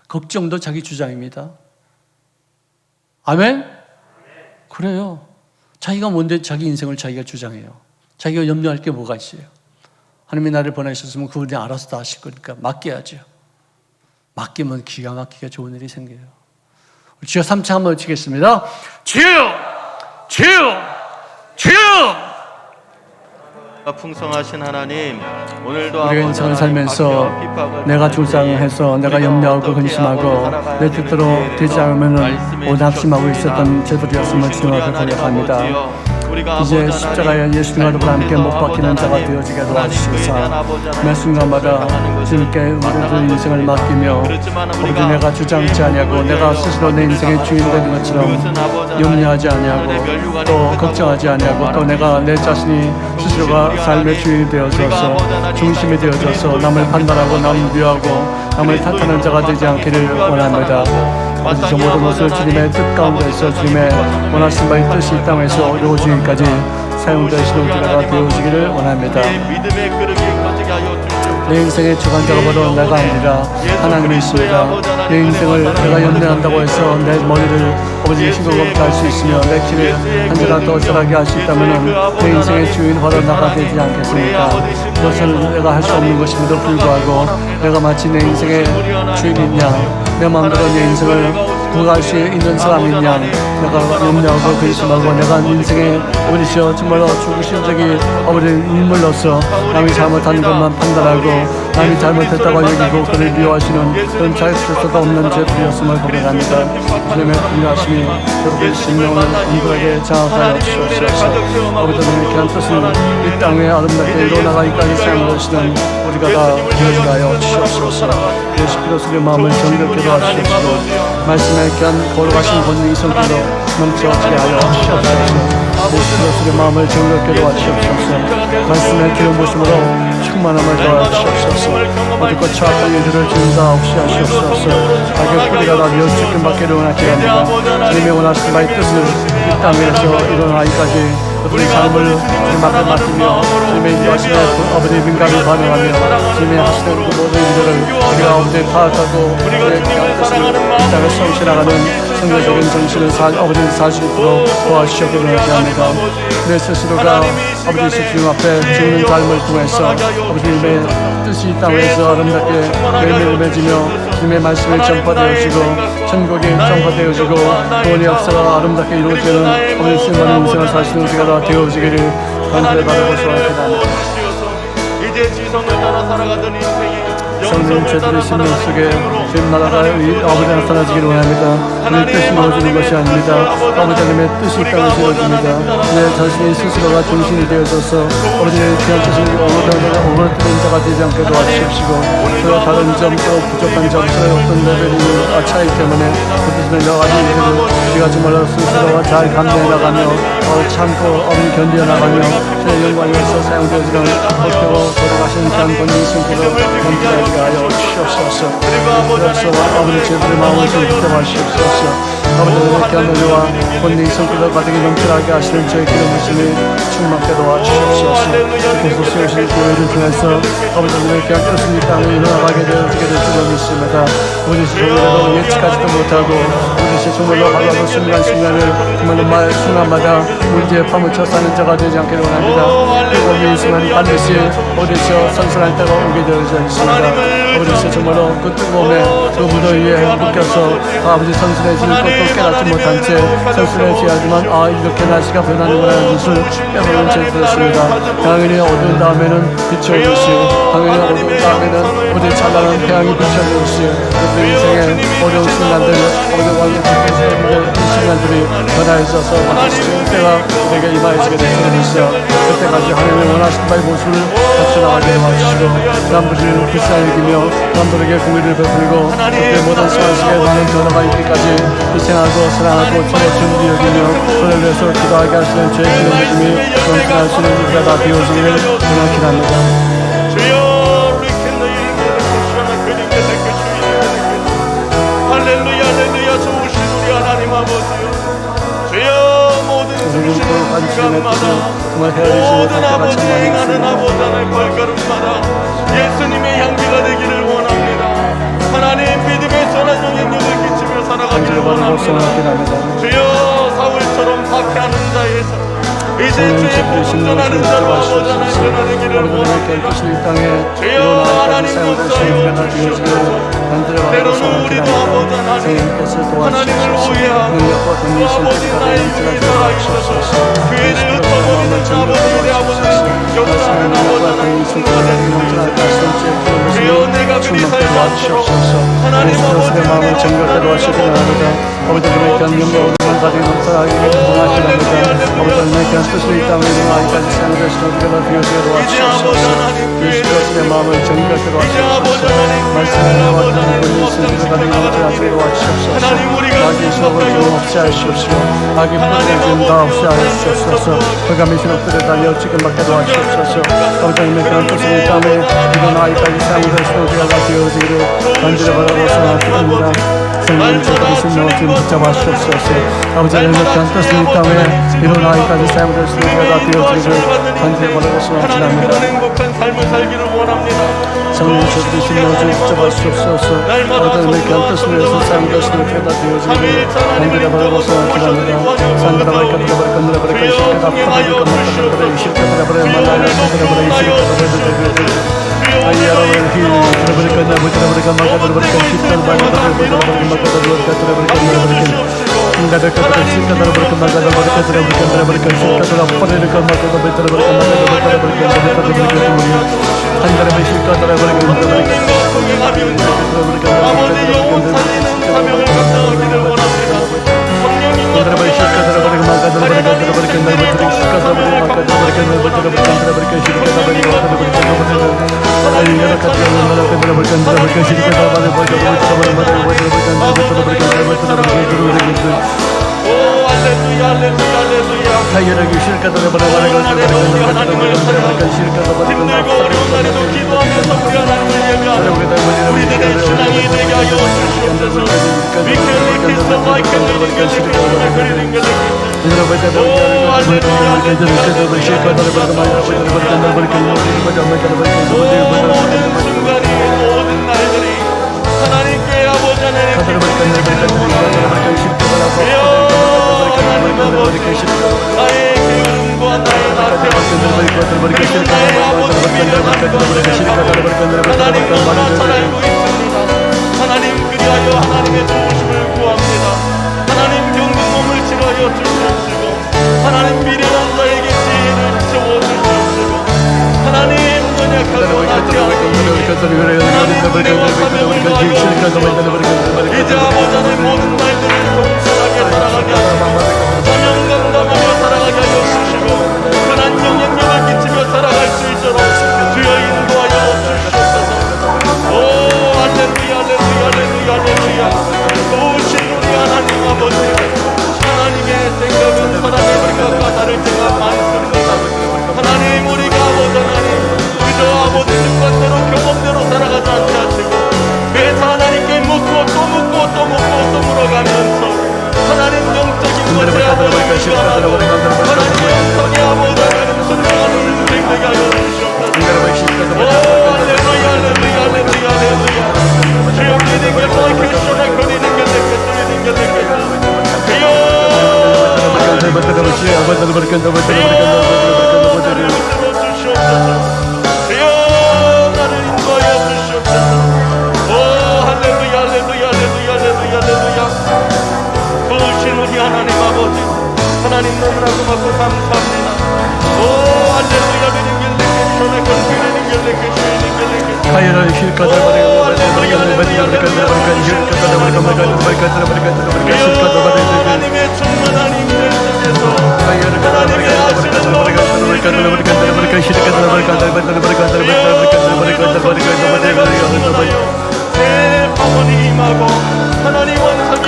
Speaker 6: 걱정도 자기 주장입니다. 아멘? 그래요. 자기가 뭔데 자기 인생을 자기가 주장해요. 자기가 염려할 게 뭐가 있어요. 하나님이 나를 보내셨으면 그분이 알아서 다 하실 거니까 맡겨야죠. 맡기면 기가 막히게 좋은 일이 생겨요. 주여 3차 한번 외치겠습니다. 주여! 주여! 주여!
Speaker 3: 풍성하신 하나님, 오늘도
Speaker 6: 우리가 인생을 살면서 내가 주장해서 내가 염려하고 근심하고 내 뜻대로 되지 않으면 오답심하고 있었던 저들이었음을 주님 앞에 고백합니다. 이제 십자가에 예수님과 함께 못 박히는 자가 되어지게 도와주시옵소서. 매 순간마다 주님께 우리의 인생을 맡기며 오직 내가 주장치 아니하고 내가 스스로 내 인생의 주인 되는 것처럼 염려하지 아니하고 또 걱정하지 아니하고 또 내가 내 자신이 스스로가 삶의 주인이 되어져서 중심이 되어져서 남을 판단하고 남을 미워하고 남을 탓하는 자가 되지 않기를 원합니다. 아주 모든 것을 주님의 뜻 가운데서 주님의 원하신 바의 뜻이 이 땅에서 이루어지기까지 사용되시는 우리가 되어지기를 원합니다.
Speaker 3: 믿음의 그릇이 커지게 하여 주시옵소서.
Speaker 6: 내 인생의 주관자가 바로 내가 아니라 하나님이 있습니다. 내 인생을 내가 연대한다고 해서 내 머리를 아버지 휘거겁게 할 수 있으며 내 키를 한 주나 더 자라게 할 수 있다면 내 인생의 주인 바로 나가 되지 않겠습니까? 그것은 내가 할 수 없는 것임에도 불구하고 내가 마치 내 인생의 주인이냐, 내 마음대로 내 인생을 구할 수 있는 사람이냐, 내가 염려하고 근심하고 내가 인생의 아버지시여 정말로 죽으신 적이 아버지 인물로서 남이 잘못한 것만 판단하고 남이 잘못했다고 여기고 그를 미워하시는 그런 자격조차도 없는 죄들이었음을 고백합니다. 주님의 분노하심이 여러분의 심령을 온전하게 장악하여 주시옵소서. 아버지 하나님의 귀한 뜻은 이 땅에 아름답게 이루어나가기까지 사용하시는 우리가 다 되어지게 하여 주시옵소서. 예수 그리스도의 마음을 정결케 도와주시옵소서. 말씀의 귀한 걸어가신 권능이 성기로 넘쳐지게 하여 주시옵소서. 예수 그리스도의 마음을 정결케 도와주시옵소서. 말씀의 기름 부심으로 충만함을 도와주시옵소서. 모든 것 추악한 일들을 진사 없이 하시옵소서. 악의 뿌리가 다 멸치금 받기를 원하게 합니다. 주님의 원하신 바의 뜻을 이 땅에서 일어나기까지 우리 삶을 주님 앞에 맡기며 주님의 인도하심에 아버지 민감히 반응하며 주님의 하시는 그 모든 일들을 우리가 아버지 파악하고 우리의 귀한 뜻을 이 땅에 성실하가는 성교적인 정신을 아버지 살 수 있도록 도와주시기를 합니다. 내 스스로가 아버지 주님 앞에 죽는 삶을 통해서 아버지님의 뜻이 이 땅에서 아름답게 매일매일매지며 주님의 말씀이 전파되어지고 천국이 전파되어지고 구원의 역사가 아름답게 이루어지는 아버지 승관의 인생을 사시는 우리가 다 되어지기를 간절히 바라고 소원합니다.
Speaker 3: 이제 지성을 따라 살아가던 인생이
Speaker 6: 성령 죄들의 심령 속에 주님 나라가 아버지 나타나시기를 원합니다. 우리 뜻이 이루어지는 것이 아닙니다. 아버지 하나님의 뜻이 이 땅에서 이루어집니다. 내 자신이 스스로가 중심이 되어져서 아버지의 귀한 뜻을 오버뜨린 자가 되지 않게 도와주십시고 또 다른 점, 또 부족한 점, 또 어떤 레벨이 차이기 때문에 그 뜻을 여러 가지 일들을 우리가 정말로 스스로가 잘 감내해 나가며 참고 견뎌 나가며 주의 영광에서 사용되어지는 어떻고 걸어가신 귀한 권능 승기로 넘치게 하여 주시옵소서. 그래서 아버지 제들의 마음을 좀 기도하시옵소서. 아버지의 귀한 은혜와 권능 성기로 가득히 넘치게 하시는 저의 기름 부심이 충만케 도와주시옵소서. 그래서 세우신 교회를 통해서 아버지의 귀한 뜻을 이 땅에 일어나가게 되어지게 될 줄로 믿습니다. 우리 정말로 예측하지도 못하고 우리 정말로 하루하루 순간순간을 정말로 순간마다 문제에 파묻혀 사는 자가 되지 않기를 원합니다. 그리고 이 순간 반드시 어디서 선선할 때가 오게 되어져 있습니다. 아버지께서 정말로 그 뜨거움에 그 무더위 위에 묶여서 아버지 선순해지는 것도 깨닫지 못한 채 선순해져야지만 이렇게 날씨가 변하는구나 것을 깨달은 채 되었습니다. 당연히 어두운 다음에는 빛이 오듯이 당연히 어두운 다음에는 어디 찬란한 태양이 비춰오듯이 우리 인생의 어려운 순간들 어려운 순간들이 변화해져서 때가 우리에게 임하여지게 될 줄입니다. 그때까지 하나님의 원하신 바의 모습을 갖춰나가게 도와주시고 남부를 불쌍히 여기며 남들에게 공의를 베풀고 그때 모든 시간 속에 많은 변화가 있기까지 희생하고 사랑하고 준비 여기며 그를 위해서 기도하게 하시는 죄의 기름 부심이 넘치게 하시는 우리가 다 되어지기를 원하긴 합니다.
Speaker 3: 할렐루야 할렐루야 좋으신 우리 하나님 아버지요 주여 모든
Speaker 6: 우리는 시간마다
Speaker 3: 모든 아버지 행하는 아버지 하나님 발걸음마다 예수님의 향기가 되기를 원합니다. 하나님 믿음의 선한 영향력을 끼치며 살아가기를 원합니다. 주여 사울처럼 박해하는 자에서 이제 주의 복음 전하는 자로 아버지 하나님 변화되기를 원합니다. 주여 하나님 역사여 때로는 우리도 아버지 하나님을 오해하고 아버지 나의 살아있어서 교회를 흩어버리는 아버지 우리 아버지 여전하는 아버지 하나님 승부가 되기를 주여 내가 그리 살지 않도록 하나님 아버지
Speaker 6: 마음을 정결대로 하시기 바랍니다. 아버지 하나님의 귀한 영광으로 가득히 넘쳐나게 원하시기 바랍니다. 아버지 하나님의 귀한 뜻을 이 땅에 일어나기까지 사용되시는 우리가 되어지게 도와주시옵소서. 예수 그리스도의 마음을 정결대로 하시옵소서. 말씀의 은혜와 권능을 쓰시고 가득히 넘쳐나게 도와주시옵소서. 악의 수업을 없이 하시옵시고 악의 뿌리를 다 없이 하시옵소서. 흑암의 신옥들을 달려 지금 밖에 도와주시옵소서. 아버지 하나님의 귀한 뜻을 이 땅에 일어나기까지 사용되시는 우리가 되어지기를 간절히 바라고 소원합니다. 성령을 주옵소서 심령을 지금 붙잡아 주옵소서 아버지 하나님 귀한 뜻을 이 땅에 이루어나기까지 사용될 수 있게 다 되어지기를 간절히 바라고 소원합니다.
Speaker 2: 행복한 삶을 살기를 원합니다.
Speaker 6: 성령 주옵소서 심령을 지금 붙잡아 주옵소서 아버지 하나님 귀한 뜻을 위해서 사용될 수 있게 다 되어지기를 간절히 바라고 소원합니다. 산드라 바리카 드라 바리카 드라 바리카 시르카 다 파리카 마카 드라 시르카 드라 바리카 말라야 드라 바리카 시르카 드라 바리카 아이야라를 히 드라버리카 나부드라버리카 마카드라버리카 시타르바이드라버리카 마카드라버리카 드라버리카 인다베카 드라시카 드라버리카 마카드라버리카 드라버리카 드라버리카 시카 드라파레리카 마카드라버리카 드라버리카 드라버리카 한다레베 시카 드라버리카 드라버리카
Speaker 2: 아버지 영원한 사명을 감당하기를 원합니다.
Speaker 6: 드라버리카 시카 드라버리카 마카드라버리카 드라버리카 드라버리카 시카 드라버리카 마카드라버리까 드라버리카 시카 드라버리카
Speaker 2: 힘들고 어려운 날에도 기도하면서 우리 하나님을 예배하는 우리들의 신앙이 되게 하여 주시옵소서. We can live this life and live in the kingdom. 오 할렐루야. 모든 순간이 모든 날들이 하나님께 아버지 하나님께 드리기를 원합니다. 하나님 아버지 나의 게으름과 나의 나태함과 그리고 나의 아버지 미련한 것을 하나님과 잘 알고 있습니다. 하나님 그리하여 하나님의 도우심을 구합니다. 하나님 병든 몸을 치료하여 주시옵시고 하나님 미련한 자에게 지혜를 주워 주시옵시고 하나님 연약하고 나태한 이제 아버지의 모든 날들을 성실하게 살아가게 하시고 사명 감당하며 살아가게 하여 주시고 흔한 영향력을 끼치며 살아갈 수 있도록 주여 인도하여 주시옵소서. 오 할렐루야 할렐루야 할렐루야 할렐루야. 도우신 우리 하나님 아버지 하나님의 생각은 사람의 생각과 다를 때가 많습니다. 하나님 우리가 아버지 하나님 그저 아버지 습관대로 경험대로 살아가지 않게 하시고 그래서 하나님께 묻고 또 묻고 또 묻고 또 물어가면서 하나님 영적인 것에 아버지 주관하고 하나님의 영성이 아버지 하나님 순종하는 인생 되게 하여 주시옵소서. 오 할렐루야 할렐루야 할렐루야 할렐루야. 주여 기는 게 like a shot 거리는 게 내게 소리는 게 내게 하나님 너무나 고맙고 감사합니다. 오 할렐루야 하나님의 충만한 힘들 속에서 하나님의 아시는 새 방언이 임하고 하나님 원성이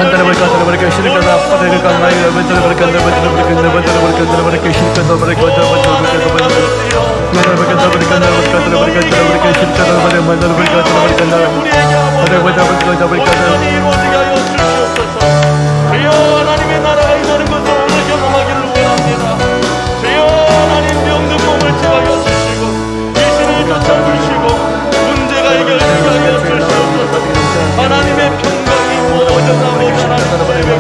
Speaker 2: 주여 하나님의 나라가 임하는 것을 오늘 경험하기를 원합니다. 주여 하나님 병든 몸을 치유하여 주시고 귀신을 쫓아주시고 문제가 해결되게 하여 주시옵소서. 하나님의 평강이 모든 아버지 하나님의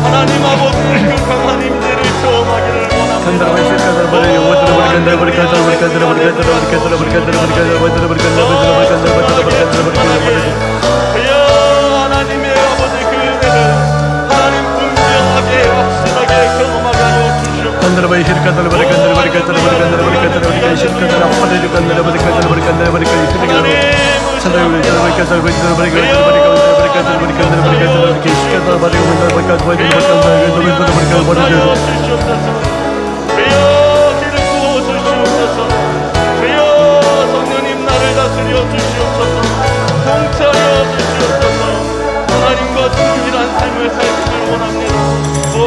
Speaker 2: 하나님 아버지 그 강한 힘들을 체험하기를 하나님의 아버지 그 은혜를 하나님 분명하게 확실하게 경험하게 하여 주시옵소서. 주여 길을 부어 주시옵소서. 주여 성령님 나를 다스려 주시옵소서. 통치하여 주시옵소서. 하나님과 충실한 삶을 살기를 원합니다. 오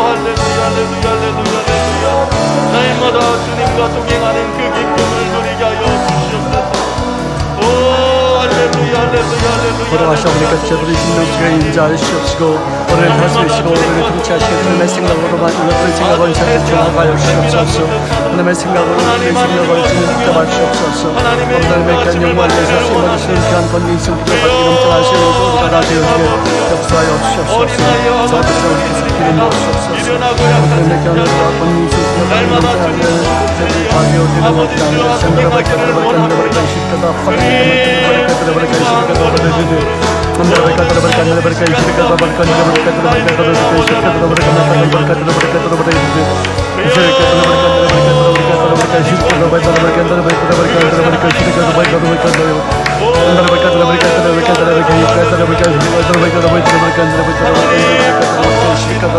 Speaker 2: 할렐루야 할렐루야 할렐루야 할렐루야. 날마다 주님과 동행하는 그 기쁨을 누리게 하여 주시옵소서. 오 할렐루야 할렐루야 할렐루야.
Speaker 6: 돌아가시옵니까? 제대로 신명수가 인자하시옵시고 오늘 다스리시고 오늘 통치하시고 하나님의 생각으로만 우리의 생각을 자주 정하여 주시옵소서. 하나님의 생각으로 우리의 생각을 주님 붙잡아주시옵소서. 하나님의 귀한 영광을 위해서 쓰임받으시는 귀한 권위 승부를 받기 넘쳐나시는 우리가 다 되어지게 역사하여 주시옵소서. 저들을 우리께서 기름 부으시옵소서. 하나님의 귀한 영광과 권위 승부를 받기 넘쳐나시는 저들이 다 되어지는 우리가 생각을 받게 되어버리까 시켜다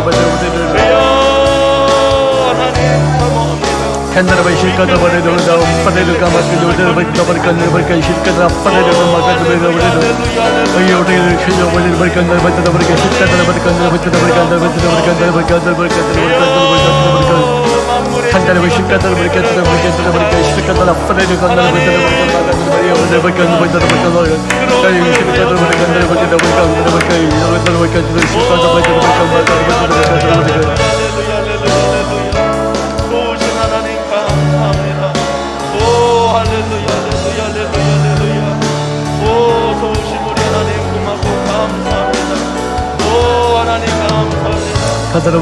Speaker 6: 버리까 Kendara şirkata bari doğru fadedu kamatı doğru bari kandır şirkata fadedu kamatı doğru ayı ortaya çıkıyor bari kandır bari şirkata bari Kendara şirkata bari şirkata fadedu kandır
Speaker 2: 좋으신 하나님 감사합니다. 오 할렐루야 할렐루야 할렐루야 할렐루야. 오 좋으신 우리 하나님 고맙고 감사합니다. 오 하나님 감사합니다.
Speaker 6: Kadar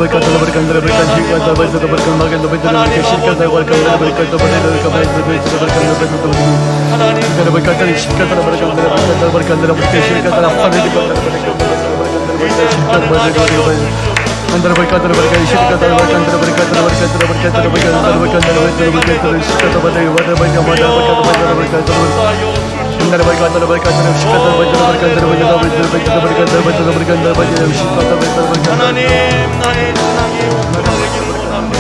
Speaker 2: 하나님 나의 신앙이 되기를 원합니다.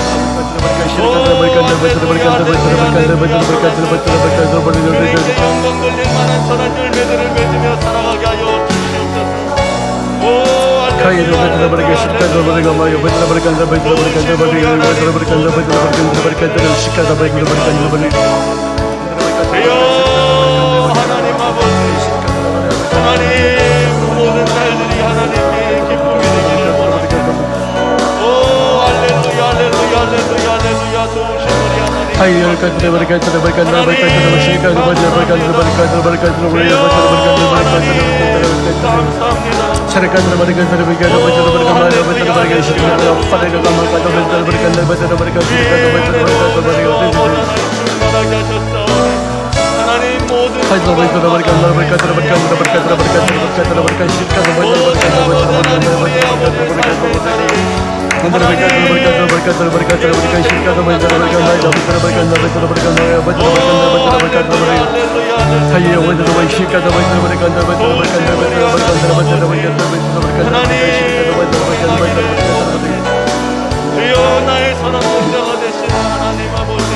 Speaker 2: 영광 돌릴 만한 선한 열매들을 맺으며 살아가게 하여 주시옵소서. 오 주여 하나님 아버지 하나님 모든 날들이 하나님의 기쁨이 되기를 원합니다. 오 할렐루야 할렐루야 할렐루야 할렐루야 좋으신 우리 하나님 하나님 모든 주여 나의 선한 동자가 되신 하나님 아버지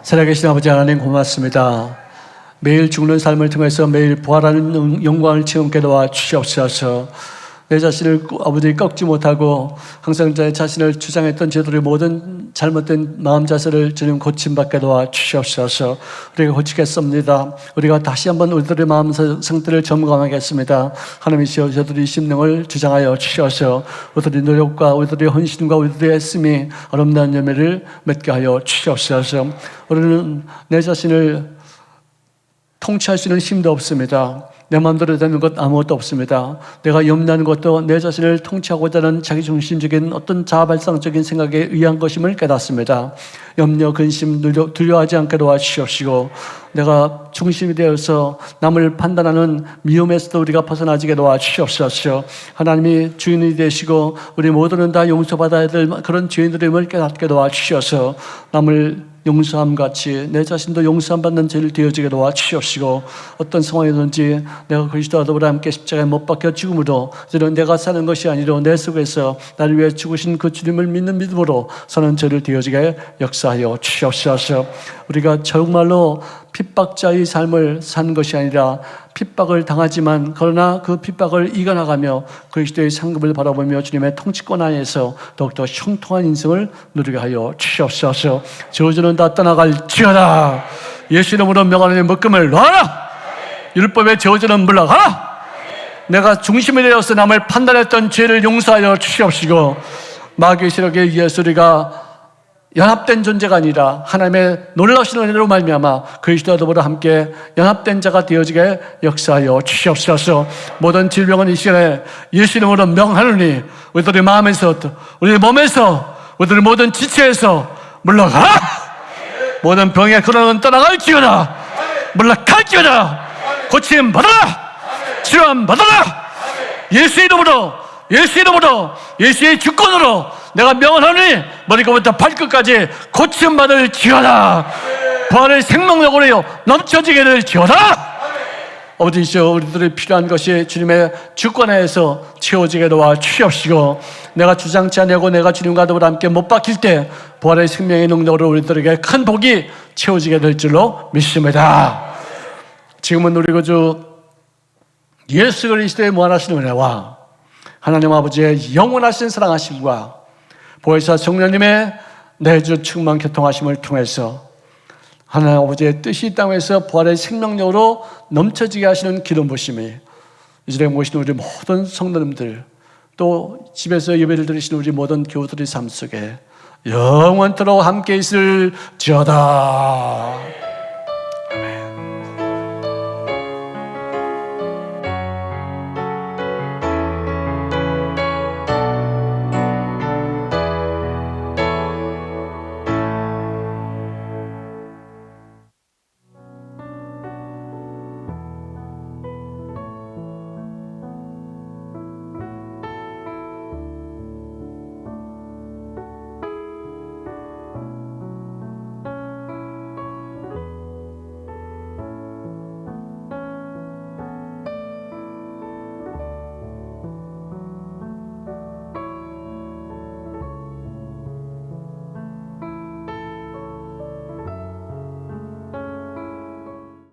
Speaker 6: 살아계신 아버지 하나님 고맙습니다. 매일 죽는 삶을 통해서 매일 부활하는 영광을 체험케 도와 주시옵소서. 내 자신을 아버지 꺾지 못하고 항상 내 자신을 주장했던 저들의 모든 잘못된 마음 자세를 주님 고침받게 도와 주시옵소서. 우리가 고치겠습니다. 우리가 다시 한번 우리들의 마음 상태를 점검하겠습니다. 하나님이시여 저들의 심령을 주장하여 주셔서 우리들의 노력과 우리들의 헌신과 우리들의 애씀이 아름다운 열매를 맺게 하여 주시옵소서. 우리는 내 자신을 통치할 수 있는 힘도 없습니다. 내 마음대로 되는 것 아무것도 없습니다. 내가 염려하는 것도 내 자신을 통치하고자 하는 자기중심적인 어떤 자아발상적인 생각에 의한 것임을 깨닫습니다. 염려, 근심, 두려워하지 않게 도와주시옵시고 내가 중심이 되어서 남을 판단하는 미움에서도 우리가 벗어나지게 도와주시옵소서. 하나님이 주인이 되시고 우리 모두는 다 용서받아야 될 그런 주인들임을 깨닫게 도와주셔서 남을 용서함 같이 내 자신도 용서함 받는 죄를 되어지게 도와주시옵시고 어떤 상황이든지 내가 그리스도와 더불어 함께 십자가에 못 박혀 죽음으로 이제는 내가 사는 것이 아니라 내 속에서 나를 위해 죽으신 그 주님을 믿는 믿음으로 사는 죄를 되어지게 역사하여 주시옵소서. 우리가 정말로 핍박자의 삶을 사는 것이 아니라 핍박을 당하지만 그러나 그 핍박을 이겨나가며 그리스도의 상급을 바라보며 주님의 통치권 안에서 더욱더 형통한 인생을 누리게 하여 주시옵소서. 저주는 다 떠나갈지어다. 예수 이름으로 명하는 묶음을 놔라. 율법의 저주는 물러가라. 내가 중심이 되어서 남을 판단했던 죄를 용서하여 주시옵시고 마귀의 세력에 의해서 우리가 연합된 존재가 아니라 하나님의 놀라우신 은혜로 말미암아 그리스도와 더불어 함께 연합된 자가 되어지게 역사하여 주시옵소서. 모든 질병은 이 시간에 예수 이름으로 명하노니 우리들의 마음에서 우리 몸에서 우리들의 모든 지체에서 물러가라. 모든 병의 근원은 떠나갈지어다. 물러갈지어다. 고침 받아라. 치료함 받아라. 예수 이름으로 예수의 주권으로 내가 명하노니 머리끝부터 발끝까지 고침받을 지어다. 부활의 생명력으로 넘쳐지게 될 지어다. 아버지시여 우리들이 필요한 것이 주님의 주권에서 채워지게 도와 주시옵시고 내가 주장치 아니하고 내가 주님과 더불어 함께 못 박힐 때 부활의 생명의 능력으로 우리들에게 큰 복이 채워지게 될 줄로 믿습니다. 지금은 우리 구주 예수 그리스도의 무한하신 은혜와 하나님 아버지의 영원하신 사랑하심과 보혜사 성령님의 내주 충만 교통하심을 통해서 하나님 아버지의 뜻이 이 땅에서 부활의 생명력으로 넘쳐지게 하시는 기름 부심이 이 자리에 모신 우리 모든 성도님들 또 집에서 예배를 드리시는 우리 모든 교우들의 삶 속에 영원토록 함께 있을지어다.